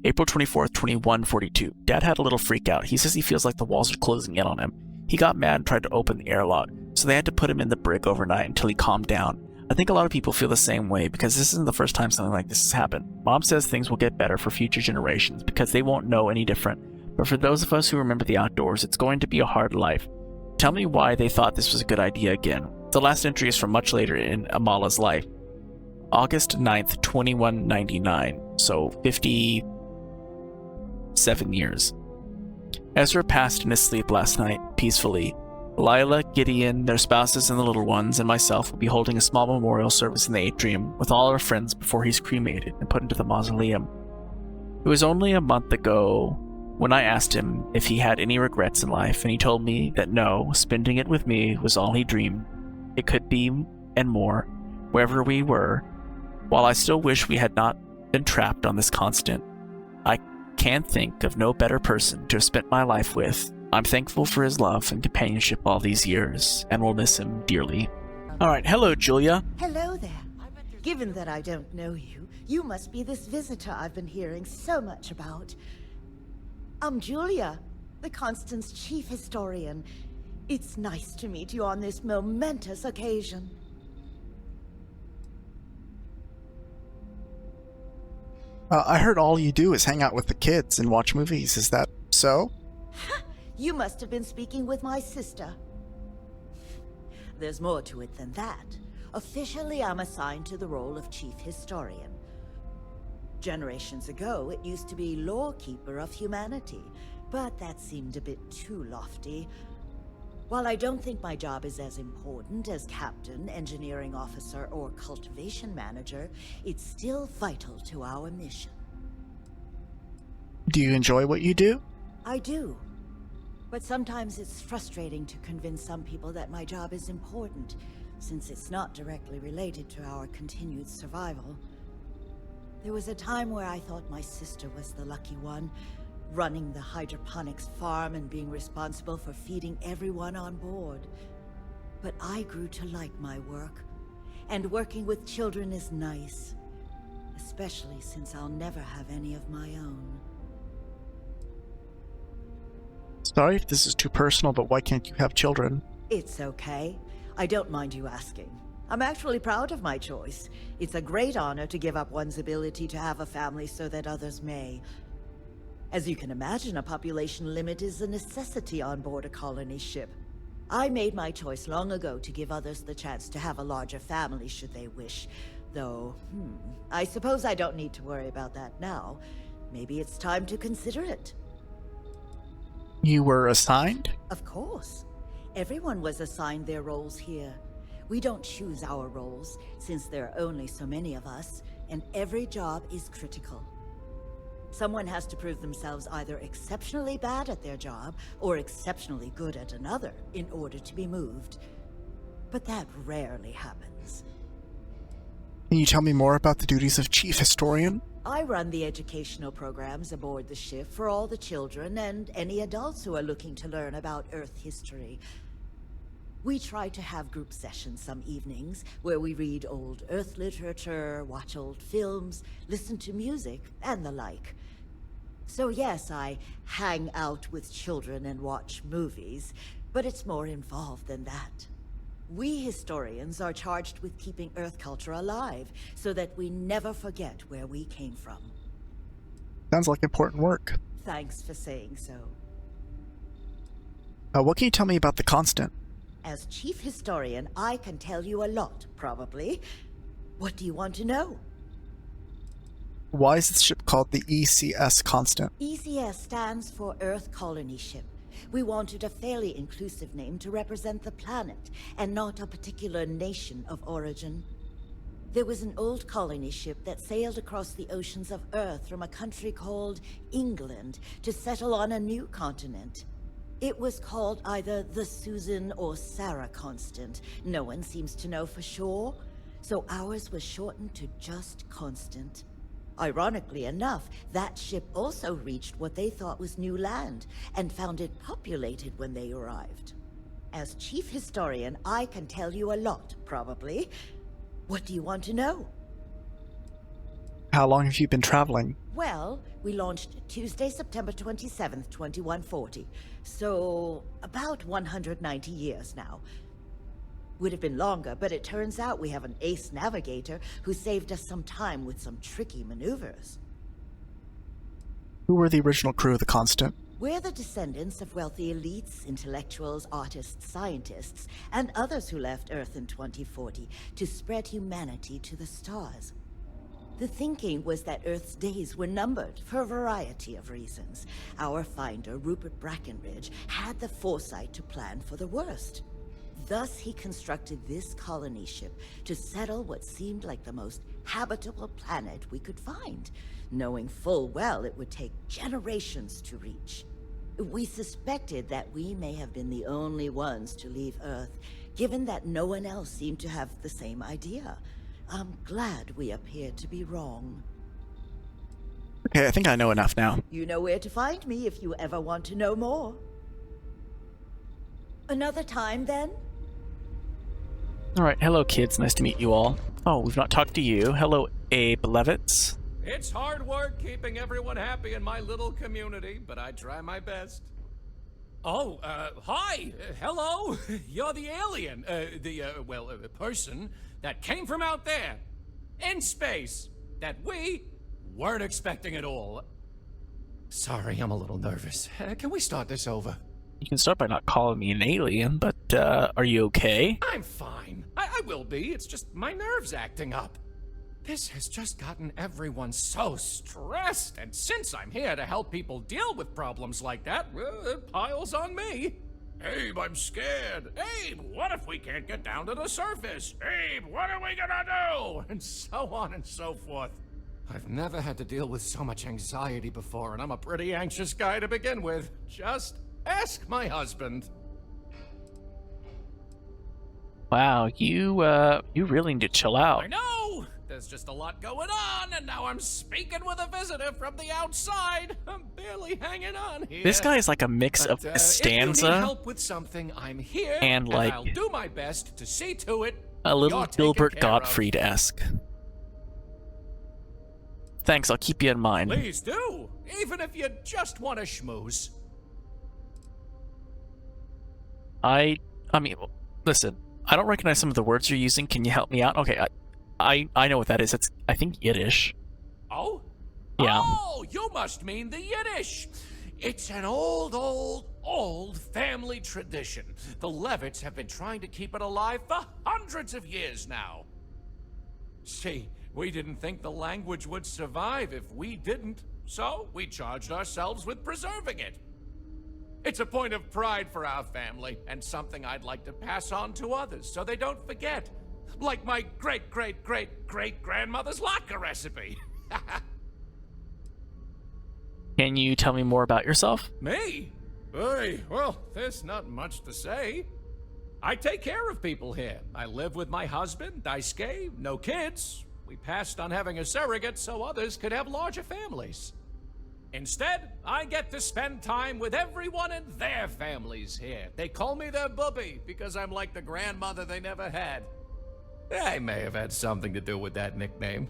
S1: April 24th, 2142. Dad had a little freak out. He says he feels like the walls are closing in on him. He got mad and tried to open the airlock, so they had to put him in the brig overnight until he calmed down. I think a lot of people feel the same way because this isn't the first time something like this has happened. Mom says things will get better for future generations because they won't know any different. But for those of us who remember the outdoors, it's going to be a hard life. Tell me why they thought this was a good idea again. The last entry is from much later in Amala's life. August 9th, 2199. So 50 7 years. Ezra passed in his sleep last night, peacefully. Lila, Gideon, their spouses and the little ones, and myself will be holding a small memorial service in the atrium with all our friends before he's cremated and put into the mausoleum. It was only a month ago when I asked him if he had any regrets in life, and he told me that no, spending it with me was all he dreamed. It could be, and more, wherever we were. While I still wish we had not been trapped on this constant, I can think of no better person to have spent my life with. I'm thankful for his love and companionship all these years, and will miss him dearly. Alright, hello, Julia.
S15: Hello there. Given that I don't know you, you must be this visitor I've been hearing so much about. I'm Julia, the Constant's chief historian. It's nice to meet you on this momentous occasion.
S16: I heard all you do is hang out with the kids and watch movies. Is that so?
S15: You must have been speaking with my sister. There's more to it than that. Officially, I'm assigned to the role of chief historian. Generations ago, it used to be lawkeeper of humanity, but that seemed a bit too lofty. While I don't think my job is as important as captain, engineering officer, or cultivation manager, it's still vital to our mission.
S16: Do you enjoy what you do?
S15: I do. But sometimes it's frustrating to convince some people that my job is important, since it's not directly related to our continued survival. There was a time where I thought my sister was the lucky one, running the hydroponics farm and being responsible for feeding everyone on board. But I grew to like my work, and working with children is nice, especially since I'll never have any of my own.
S16: Sorry if this is too personal, but why can't you have children?
S15: It's okay. I don't mind you asking. I'm actually proud of my choice. It's a great honor to give up one's ability to have a family so that others may. As you can imagine, a population limit is a necessity on board a colony ship. I made my choice long ago to give others the chance to have a larger family should they wish. Though, I suppose I don't need to worry about that now. Maybe it's time to consider it.
S16: You were assigned?
S15: Of course. Everyone was assigned their roles here. We don't choose our roles, since there are only so many of us, and every job is critical. Someone has to prove themselves either exceptionally bad at their job, or exceptionally good at another, in order to be moved. But that rarely happens.
S16: Can you tell me more about the duties of Chief Historian?
S15: I run the educational programs aboard the ship for all the children and any adults who are looking to learn about Earth history. We try to have group sessions some evenings, where we read old Earth literature, watch old films, listen to music, and the like. So yes, I hang out with children and watch movies, but it's more involved than that. We historians are charged with keeping Earth culture alive, so that we never forget where we came from.
S16: Sounds like important work.
S15: Thanks for saying so.
S16: What can you tell me about the Constant?
S15: As chief historian, I can tell you a lot, probably. What do you want to know?
S16: Why is this ship called the ECS Constant?
S15: ECS stands for Earth Colony Ship. We wanted a fairly inclusive name to represent the planet, and not a particular nation of origin. There was an old colony ship that sailed across the oceans of Earth from a country called England to settle on a new continent. It was called either the Susan or Sarah Constant. No one seems to know for sure, so ours was shortened to just Constant. Ironically enough, that ship also reached what they thought was new land, and found it populated when they arrived. As chief historian, I can tell you a lot, probably. What do you want to know?
S16: How long have you been traveling?
S15: Well, we launched Tuesday, September 27th, 2140. So, about 190 years now. Would have been longer, but it turns out we have an ace navigator who saved us some time with some tricky maneuvers.
S16: Who were the original crew of the Constant?
S15: We're the descendants of wealthy elites, intellectuals, artists, scientists, and others who left Earth in 2040 to spread humanity to the stars. The thinking was that Earth's days were numbered for a variety of reasons. Our finder, Rupert Brackenridge, had the foresight to plan for the worst. Thus, he constructed this colony ship to settle what seemed like the most habitable planet we could find, knowing full well it would take generations to reach. We suspected that we may have been the only ones to leave Earth, given that no one else seemed to have the same idea. I'm glad we appeared to be wrong.
S16: Okay, I think I know enough now.
S15: You know where to find me if you ever want to know more. Another time, then?
S1: Alright, hello kids, nice to meet you all. Oh, we've not talked to you. Hello, Abe Levitz.
S7: It's hard work keeping everyone happy in my little community, but I try my best. Oh, hi! Hello! You're the alien, the person that came from out there, in space, that we weren't expecting at all. Sorry, I'm a little nervous. Can we start this over?
S1: You can start by not calling me an alien, but, are you okay?
S7: I'm fine. I will be. It's just my nerves acting up. This has just gotten everyone so stressed, and since I'm here to help people deal with problems like that, it piles on me. Abe, I'm scared. Abe, what if we can't get down to the surface? Abe, what are we gonna do? And so on and so forth. I've never had to deal with so much anxiety before, and I'm a pretty anxious guy to begin with. Just ask my husband.
S1: Wow, you really need to chill out.
S7: I know! There's just a lot going on, and now I'm speaking with a visitor from the outside. I'm barely hanging on here.
S1: This guy is like a mix of Costanza
S7: if you need help with something, I'm here,
S1: and like
S7: I'll do my best to see to it.
S1: a little
S7: you're taken
S1: Gilbert
S7: care
S1: Gottfried-esque. Thanks, I'll keep you in mind.
S7: Please do, even if you just want to schmooze.
S1: I mean, listen, I don't recognize some of the words you're using. Can you help me out? Okay, I know what that is. It's, I think, Yiddish.
S7: Oh?
S1: Yeah.
S7: Oh, you must mean the Yiddish. It's an old family tradition. The Levitts have been trying to keep it alive for hundreds of years now. See, we didn't think the language would survive if we didn't, so we charged ourselves with preserving it. It's a point of pride for our family, and something I'd like to pass on to others so they don't forget. Like my great-great-great-great-grandmother's latke recipe.
S1: Can you tell me more about yourself?
S7: Me? Hey, well, there's not much to say. I take care of people here. I live with my husband, Daisuke, no kids. We passed on having a surrogate so others could have larger families. Instead, I get to spend time with everyone in their families here. They call me their bubby because I'm like the grandmother they never had. I may have had something to do with that nickname.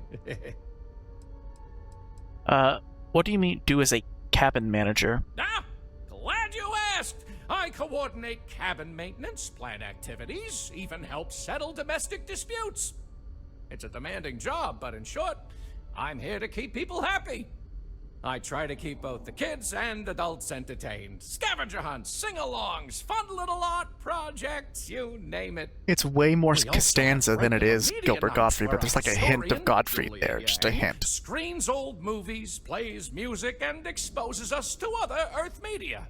S1: What do you mean do as a cabin manager?
S7: Ah, glad you asked. I coordinate cabin maintenance, plan activities, even help settle domestic disputes. It's a demanding job, but in short, I'm here to keep people happy. I try to keep both the kids and adults entertained. Scavenger hunts, sing-alongs, fun little art projects, you name it.
S16: It's way more
S7: We also
S16: Costanza
S7: have
S16: than it is
S7: regular
S16: Gilbert
S7: media nights
S16: Gottfried, but
S7: where
S16: there's like a hint of
S7: historian,
S16: Gottfried
S7: Julia
S16: there, just a
S7: Yang,
S16: hint.
S7: Screens old movies, plays music, and exposes us to other Earth media.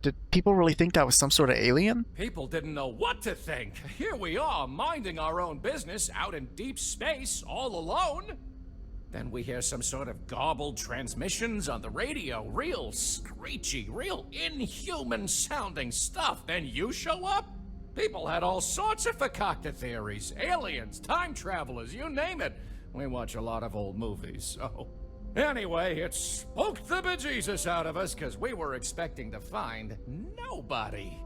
S16: Did people really think that was some sort of alien?
S7: People didn't know what to think. Here we are, minding our own business out in deep space, all alone. Then we hear some sort of garbled transmissions on the radio, real screechy, real inhuman sounding stuff. Then you show up? People had all sorts of fakakta theories, aliens, time travelers, you name it. We watch a lot of old movies, so... Anyway, it spooked the bejesus out of us because we were expecting to find nobody.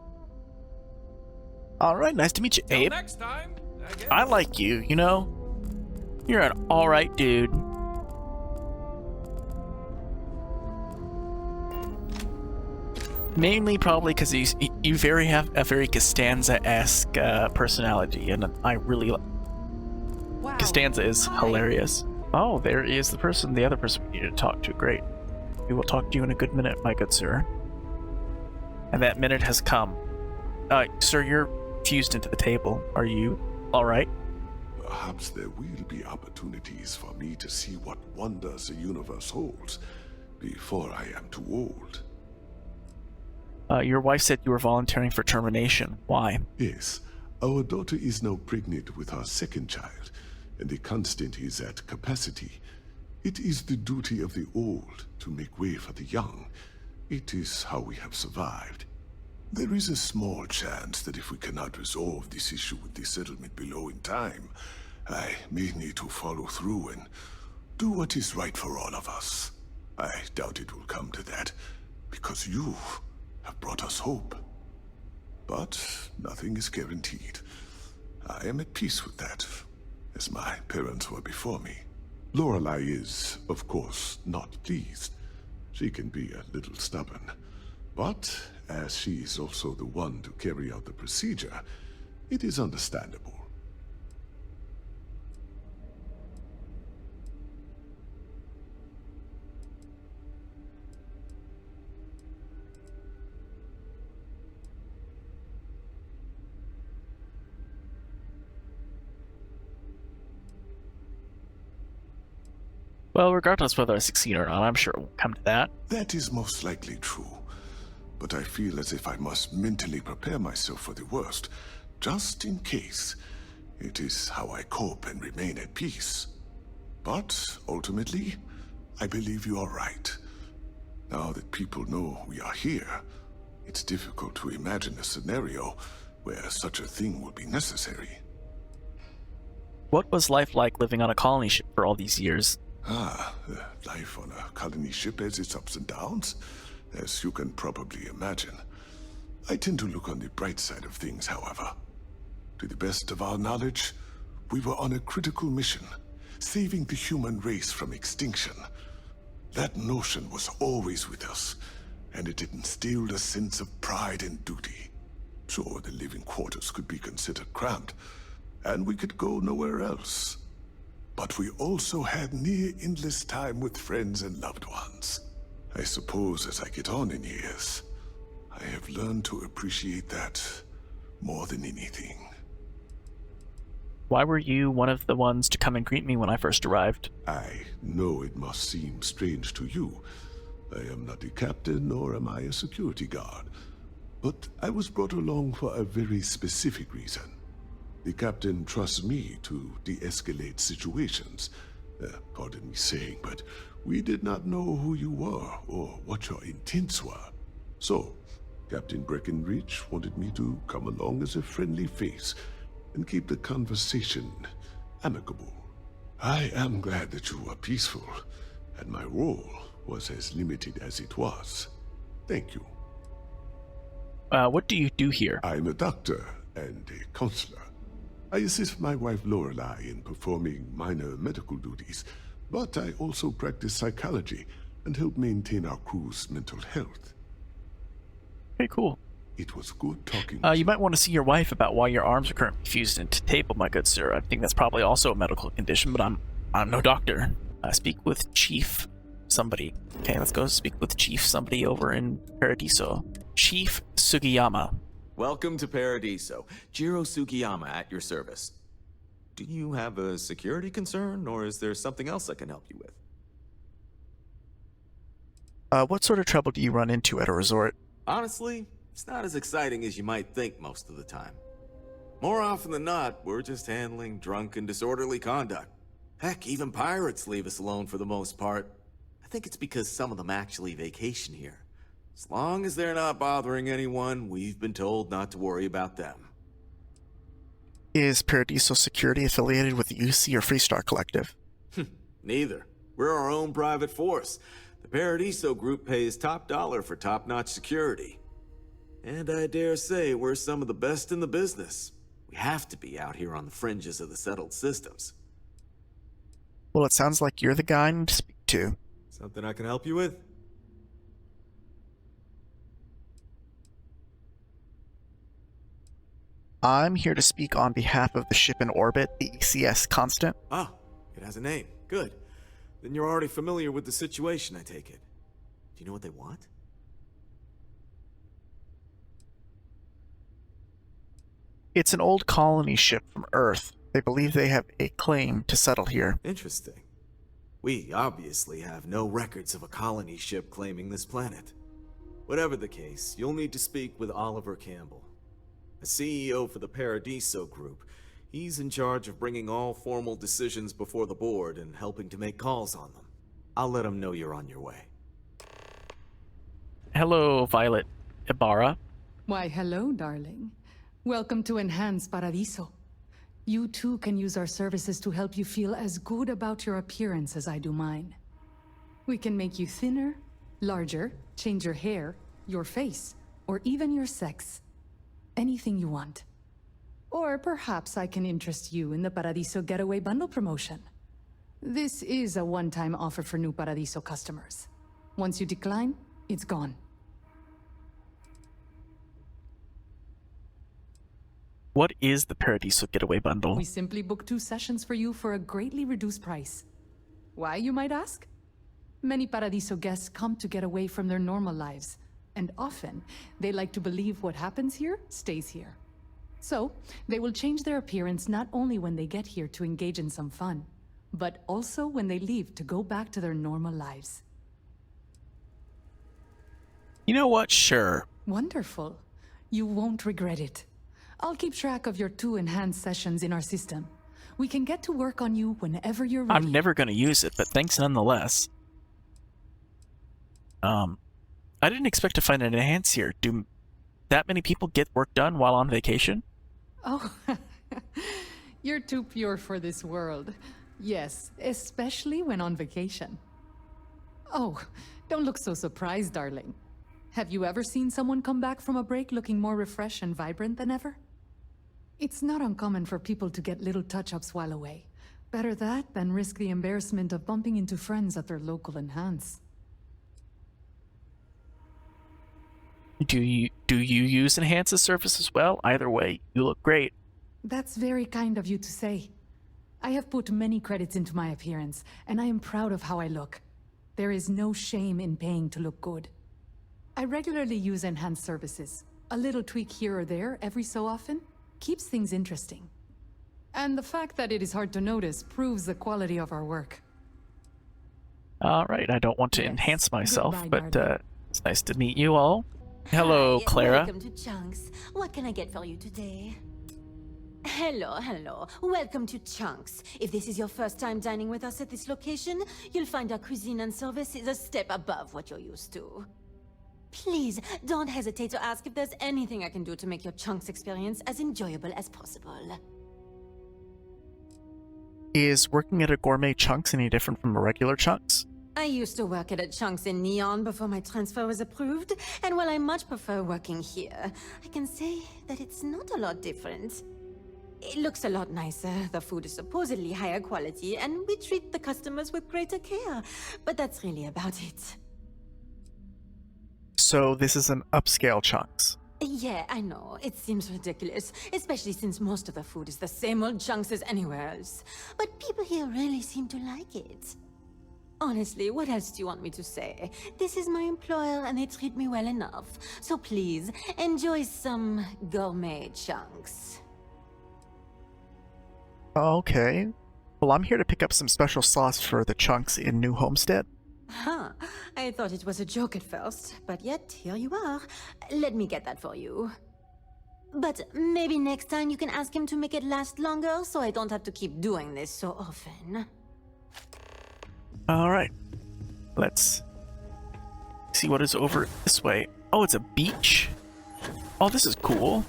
S1: Alright, nice to meet you,
S7: Till
S1: Abe.
S7: next time, I guess.
S1: I like you, you know? You're an alright dude. Mainly probably because you have a very Costanza-esque personality, and I really like... Costanza is hilarious. Oh, there is the other person we need to talk to. Great. We will talk to you in a good minute, my good sir. And that minute has come. Sir, you're fused into the table. Are you alright?
S5: Perhaps there will be opportunities for me to see what wonders the universe holds before I am too old.
S1: Your wife said you were volunteering for termination. Why?
S5: Yes, our daughter is now pregnant with our second child, and the constant is at capacity. It is the duty of the old to make way for the young. It is how we have survived. There is a small chance that if we cannot resolve this issue with the settlement below in time, I may need to follow through and do what is right for all of us. I doubt it will come to that, because you have brought us hope. But nothing is guaranteed. I am at peace with that, as my parents were before me. Lorelei is, of course, not pleased. She can be a little stubborn. But, as she is also the one to carry out the procedure, it is understandable.
S1: Well, regardless whether I succeed or not, I'm sure it won't come to that.
S5: That is most likely true. But I feel as if I must mentally prepare myself for the worst, just in case. It is how I cope and remain at peace. But, ultimately, I believe you are right. Now that people know we are here, it's difficult to imagine a scenario where such a thing would be necessary.
S1: What was life like living on a colony ship for all these years?
S5: Life on a colony ship has its ups and downs, as you can probably imagine. I tend to look on the bright side of things, however. To the best of our knowledge, we were on a critical mission, saving the human race from extinction. That notion was always with us, and it instilled a sense of pride and duty. Sure, the living quarters could be considered cramped, and we could go nowhere else. But we also had near endless time with friends and loved ones. I suppose as I get on in years, I have learned to appreciate that more than anything.
S1: Why were you one of the ones to come and greet me when I first arrived?
S5: I know it must seem strange to you. I am not a captain, nor am I a security guard. But I was brought along for a very specific reason. The captain trusts me to de-escalate situations. Pardon me saying, but we did not know who you were or what your intents were. So, Captain Breckenridge wanted me to come along as a friendly face and keep the conversation amicable. I am glad that you were peaceful, and my role was as limited as it was. Thank you.
S1: What do you do here?
S5: I'm a doctor and a counselor. I assist my wife Lorelei in performing minor medical duties, but I also practice psychology and help maintain our crew's mental health.
S1: Okay, cool.
S5: It was good talking.
S1: You might want to see your wife about why your arms are currently fused into tape, my good sir. I think that's probably also a medical condition, but I'm no doctor. Speak with Chief somebody. Okay, let's go speak with Chief somebody over in Paradiso. Chief Sugiyama.
S17: Welcome to Paradiso. Jiro Sugiyama at your service. Do you have a security concern, or is there something else I can help you with?
S16: What sort of trouble do you run into at a resort?
S17: Honestly, it's not as exciting as you might think most of the time. More often than not, we're just handling drunk and disorderly conduct. Heck, even pirates leave us alone for the most part. I think it's because some of them actually vacation here. As long as they're not bothering anyone, we've been told not to worry about them.
S16: Is Paradiso Security affiliated with the UC or Freestar Collective?
S17: Neither. We're our own private force. The Paradiso group pays top dollar for top-notch security. And I dare say we're some of the best in the business. We have to be out here on the fringes of the settled systems.
S16: Well, it sounds like you're the guy I need to speak to.
S17: Something I can help you with?
S16: I'm here to speak on behalf of the ship in orbit, the ECS Constant.
S17: Ah, it has a name. Good. Then you're already familiar with the situation, I take it. Do you know what they want?
S16: It's an old colony ship from Earth. They believe they have a claim to settle here.
S17: Interesting. We obviously have no records of a colony ship claiming this planet. Whatever the case, you'll need to speak with Oliver Campbell, the CEO for the Paradiso group. He's in charge of bringing all formal decisions before the board and helping to make calls on them. I'll let him know you're on your way.
S1: Hello, Violet Ibarra.
S18: Why, hello, darling. Welcome to Enhance Paradiso. You too can use our services to help you feel as good about your appearance as I do mine. We can make you thinner, larger, change your hair, your face, or even your sex. Anything you want. Or perhaps I can interest you in the Paradiso Getaway Bundle promotion. This is a one-time offer for new Paradiso customers. Once you decline, it's gone.
S1: What is the Paradiso Getaway Bundle?
S18: We simply book 2 sessions for you for a greatly reduced price. Why, you might ask? Many Paradiso guests come to get away from their normal lives, and often they like to believe what happens here stays here. So, they will change their appearance not only when they get here to engage in some fun, but also when they leave to go back to their normal lives.
S1: You know what? Sure.
S18: Wonderful. You won't regret it. I'll keep track of your 2 enhanced sessions in our system. We can get to work on you whenever you're ready.
S1: I'm never going to use it, but thanks nonetheless. I didn't expect to find an enhance here. Do that many people get work done while on vacation?
S18: Oh, you're too pure for this world. Yes, especially when on vacation. Oh, don't look so surprised, darling. Have you ever seen someone come back from a break looking more refreshed and vibrant than ever? It's not uncommon for people to get little touch-ups while away. Better that than risk the embarrassment of bumping into friends at their local enhance.
S1: Do you use Enhance's service as well? Either way, you look great.
S18: That's very kind of you to say. I have put many credits into my appearance, and I am proud of how I look. There is no shame in paying to look good. I regularly use enhanced services. A little tweak here or there every so often keeps things interesting. And the fact that it is hard to notice proves the quality of our work.
S1: All right, I don't want to enhance myself,
S18: Goodbye,
S1: but it's nice to meet you all. Hello,
S19: Hi,
S1: Clara.
S19: Welcome to Chunks. What can I get for you today? Hello. Welcome to Chunks. If this is your first time dining with us at this location, you'll find our cuisine and service is a step above what you're used to. Please, don't hesitate to ask if there's anything I can do to make your Chunks experience as enjoyable as possible.
S16: Is working at a gourmet Chunks any different from a regular Chunks?
S19: I used to work at a Chunks in Neon before my transfer was approved, and while I much prefer working here, I can say that it's not a lot different. It looks a lot nicer, the food is supposedly higher quality, and we treat the customers with greater care, but that's really about it.
S16: So this is an upscale Chunks.
S19: Yeah, I know. It seems ridiculous, especially since most of the food is the same old Chunks as anywhere else. But people here really seem to like it. Honestly, what else do you want me to say? This is my employer and they treat me well enough. So please, enjoy some gourmet Chunks.
S16: Okay. Well, I'm here to pick up some special sauce for the Chunks in New Homestead.
S19: Huh. I thought it was a joke at first, but yet, here you are. Let me get that for you. But maybe next time you can ask him to make it last longer, so I don't have to keep doing this so often.
S1: All right. Let's see what is over this way. Oh, it's a beach. Oh, this is cool.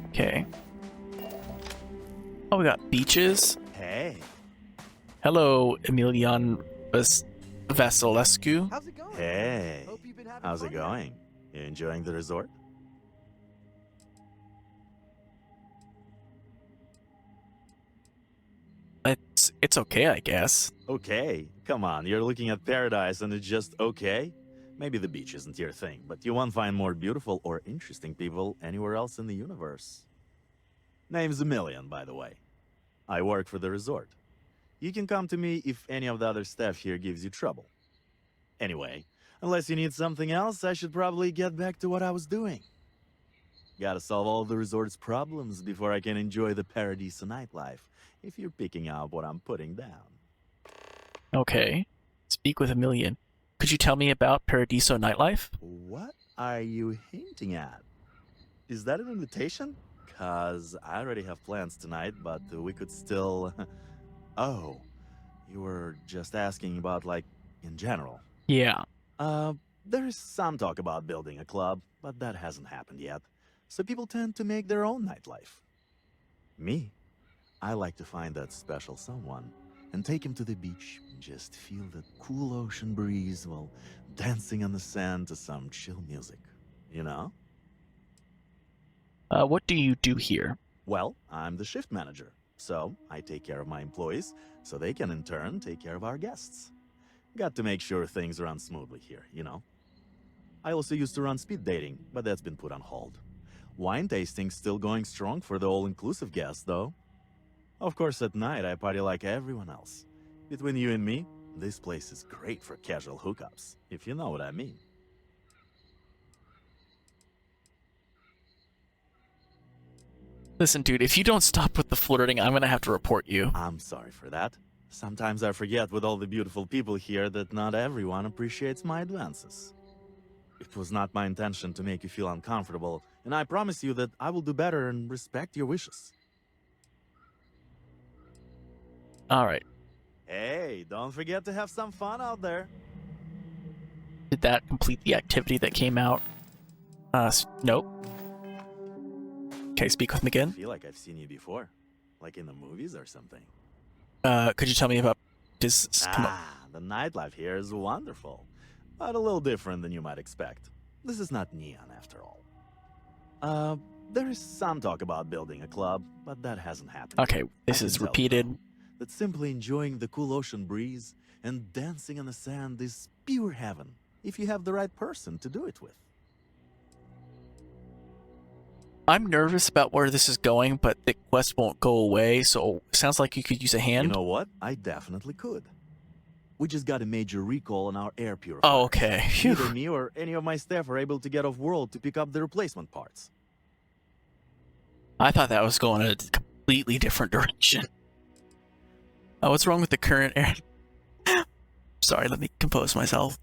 S1: Okay. Oh, we got beaches.
S20: Hey.
S1: Hello, Emilian Vasilescu.
S20: How's it going? Hey. How's it going? You enjoying the resort?
S1: It's okay, I guess.
S20: Okay. Come on, you're looking at paradise and it's just okay? Maybe the beach isn't your thing, but you won't find more beautiful or interesting people anywhere else in the universe. Name's Emilian, by the way. I work for the resort. You can come to me if any of the other staff here gives you trouble. Anyway, unless you need something else, I should probably get back to what I was doing. Gotta solve all the resort's problems before I can enjoy the Paradiso nightlife, if you're picking up what I'm putting down.
S1: Okay. Speak with a million. Could you tell me about Paradiso nightlife?
S20: What are you hinting at? Is that an invitation? 'Cause I already have plans tonight, but we could still... Oh, you were just asking about, like, in general.
S1: Yeah.
S20: There's some talk about building a club, but that hasn't happened yet. So people tend to make their own nightlife. Me, I like to find that special someone and take him to the beach and just feel the cool ocean breeze while dancing on the sand to some chill music. You know?
S1: What do you do here?
S20: Well, I'm the shift manager, so I take care of my employees so they can in turn take care of our guests. Got to make sure things run smoothly here, you know? I also used to run speed dating, but that's been put on hold. Wine tasting's still going strong for the all-inclusive guests, though. Of course, at night I party like everyone else. Between you and me, this place is great for casual hookups, if you know what I mean.
S1: Listen, dude, if you don't stop with the flirting, I'm gonna have to report you.
S20: I'm sorry for that. Sometimes I forget with all the beautiful people here that not everyone appreciates my advances. It was not my intention to make you feel uncomfortable, and I promise you that I will do better and respect your wishes.
S1: Alright.
S20: Hey, don't forget to have some fun out there.
S1: Did that complete the activity that came out? Nope. Okay, speak with him again.
S20: I feel like I've seen you before. Like in the movies or something.
S1: Could you tell me about this?
S20: The nightlife here is wonderful. But a little different than you might expect. This is not Neon, after all. There is some talk about building a club, but that hasn't happened.
S1: Okay, this is repeated.
S20: That simply enjoying the cool ocean breeze and dancing on the sand is pure heaven, if you have the right person to do it with.
S1: I'm nervous about where this is going, but the quest won't go away, so it sounds like you could use a hand.
S20: You know what? I definitely could. We just got a major recall on our air purifier.
S1: Oh, okay.
S20: Neither me or any of my staff are able to get off-world to pick up the replacement parts.
S1: I thought that was going a completely different direction. Oh, what's wrong with the current air? Sorry, let me compose myself.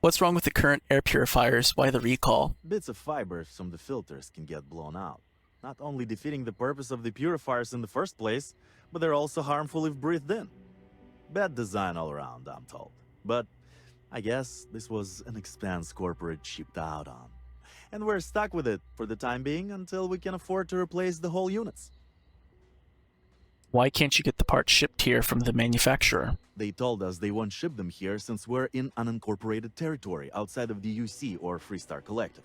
S1: What's wrong with the current air purifiers? Why the recall?
S20: Bits of fiber from the filters can get blown out, not only defeating the purpose of the purifiers in the first place, but they're also harmful if breathed in. Bad design all around, I'm told. But I guess this was an expense corporate cheaped out on. And we're stuck with it for the time being until we can afford to replace the whole units.
S1: Why can't you get the parts shipped here from the manufacturer?
S20: They told us they won't ship them here since we're in unincorporated territory outside of the UC or Freestar Collective.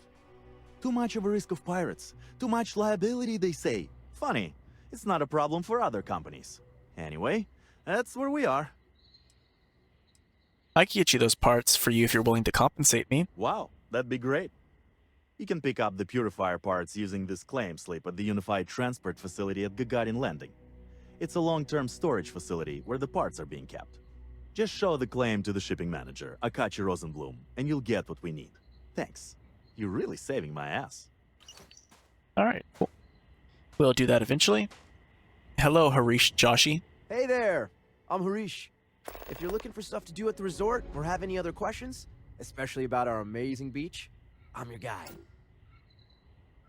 S20: Too much of a risk of pirates. Too much liability, they say. Funny, it's not a problem for other companies. Anyway, that's where we are.
S1: I can get you those parts for you if you're willing to compensate me.
S20: Wow, that'd be great. You can pick up the purifier parts using this claim slip at the Unified Transport Facility at Gagarin Landing. It's a long-term storage facility where the parts are being kept. Just show the claim to the shipping manager, Akachi Rosenblum, and you'll get what we need. Thanks. You're really saving my ass.
S1: Alright, cool. We'll do that eventually. Hello, Harish Joshi.
S21: Hey there! I'm Harish. If you're looking for stuff to do at the resort, or have any other questions, especially about our amazing beach, I'm your guy.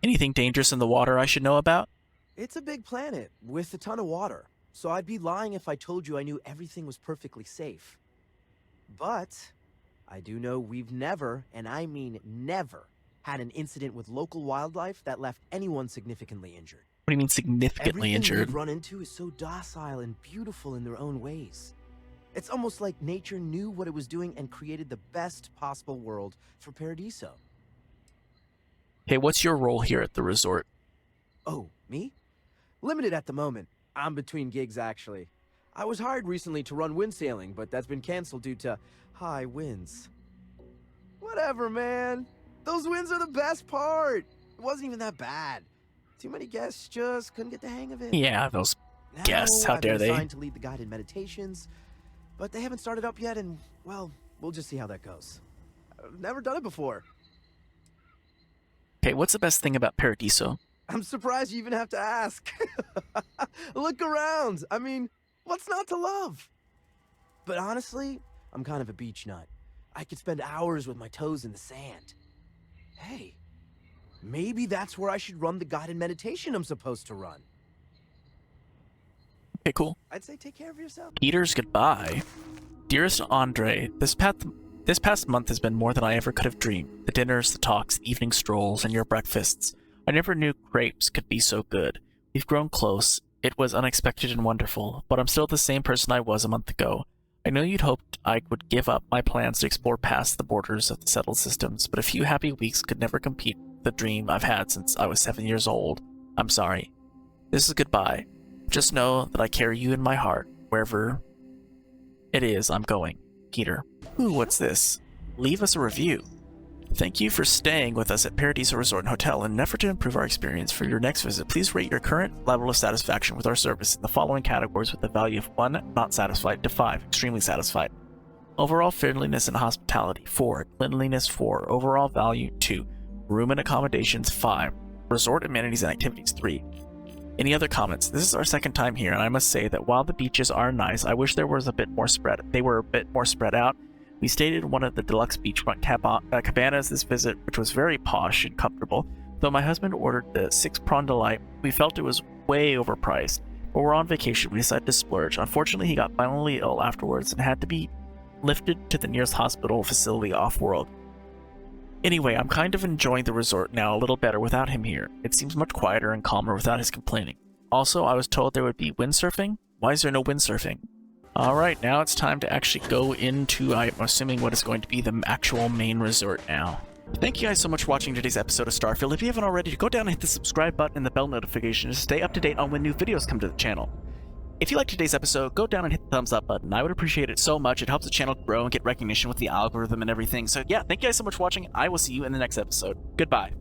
S1: Anything dangerous in the water I should know about?
S21: It's a big planet, with a ton of water, so I'd be lying if I told you I knew everything was perfectly safe. But I do know we've never, and I mean never, had an incident with local wildlife that left anyone significantly injured.
S1: What do you mean significantly injured?
S21: Everything we've run into is so docile and beautiful in their own ways. It's almost like nature knew what it was doing and created the best possible world for Paradiso.
S1: Hey, what's your role here at the resort?
S21: Oh, me? Limited at the moment. I'm between gigs, actually. I was hired recently to run wind sailing, but that's been canceled due to high winds. Whatever, man. Those winds are the best part. It wasn't even that bad. Too many guests just couldn't get the hang of it.
S1: Yeah, those guests, how dare they?
S21: I've been assigned to lead the guided meditations, but they haven't started up yet, and, well, we'll just see how that goes. I've never done it before.
S1: Okay, what's the best thing about Paradiso?
S21: I'm surprised you even have to ask. Look around. I mean, what's not to love? But honestly, I'm kind of a beach nut. I could spend hours with my toes in the sand. Hey, maybe that's where I should run the guided meditation I'm supposed to run.
S1: Okay, cool.
S21: I'd say take care of yourself.
S1: Peter's goodbye. Dearest Andre, this past month has been more than I ever could have dreamed. The dinners, the talks, the evening strolls, and your breakfasts. I never knew crepes could be so good. We've grown close. It was unexpected and wonderful, but I'm still the same person I was a month ago. I know you'd hoped I would give up my plans to explore past the borders of the settled systems, but a few happy weeks could never compete with the dream I've had since I was 7 years old. I'm sorry. This is goodbye. Just know that I carry you in my heart, wherever it is I'm going. Peter. Ooh, what's this? Leave us a review. Thank you for staying with us at Paradiso Resort and Hotel. In an effort to improve our experience for your next visit, please rate your current level of satisfaction with our service in the following categories with a value of 1, not satisfied, to 5, extremely satisfied. Overall friendliness and hospitality, 4. Cleanliness, 4. Overall value, 2. Room and accommodations, 5. Resort amenities and activities, 3. Any other comments? This is our second time here, and I must say that while the beaches are nice, I wish they were a bit more spread out. We stayed in one of the deluxe beachfront cabanas this visit, which was very posh and comfortable. Though my husband ordered the 6-prawn delight, we felt it was way overpriced. But we're on vacation, we decided to splurge. Unfortunately, he got violently ill afterwards and had to be lifted to the nearest hospital facility off-world. Anyway, I'm kind of enjoying the resort now a little better without him here. It seems much quieter and calmer without his complaining. Also, I was told there would be windsurfing. Why is there no windsurfing? Alright, now it's time to actually go into, I'm assuming, what is going to be the actual main resort now. Thank you guys so much for watching today's episode of Starfield. If you haven't already, go down and hit the subscribe button and the bell notification to stay up to date on when new videos come to the channel. If you liked today's episode, go down and hit the thumbs up button. I would appreciate it so much. It helps the channel grow and get recognition with the algorithm and everything. So yeah, thank you guys so much for watching. I will see you in the next episode. Goodbye.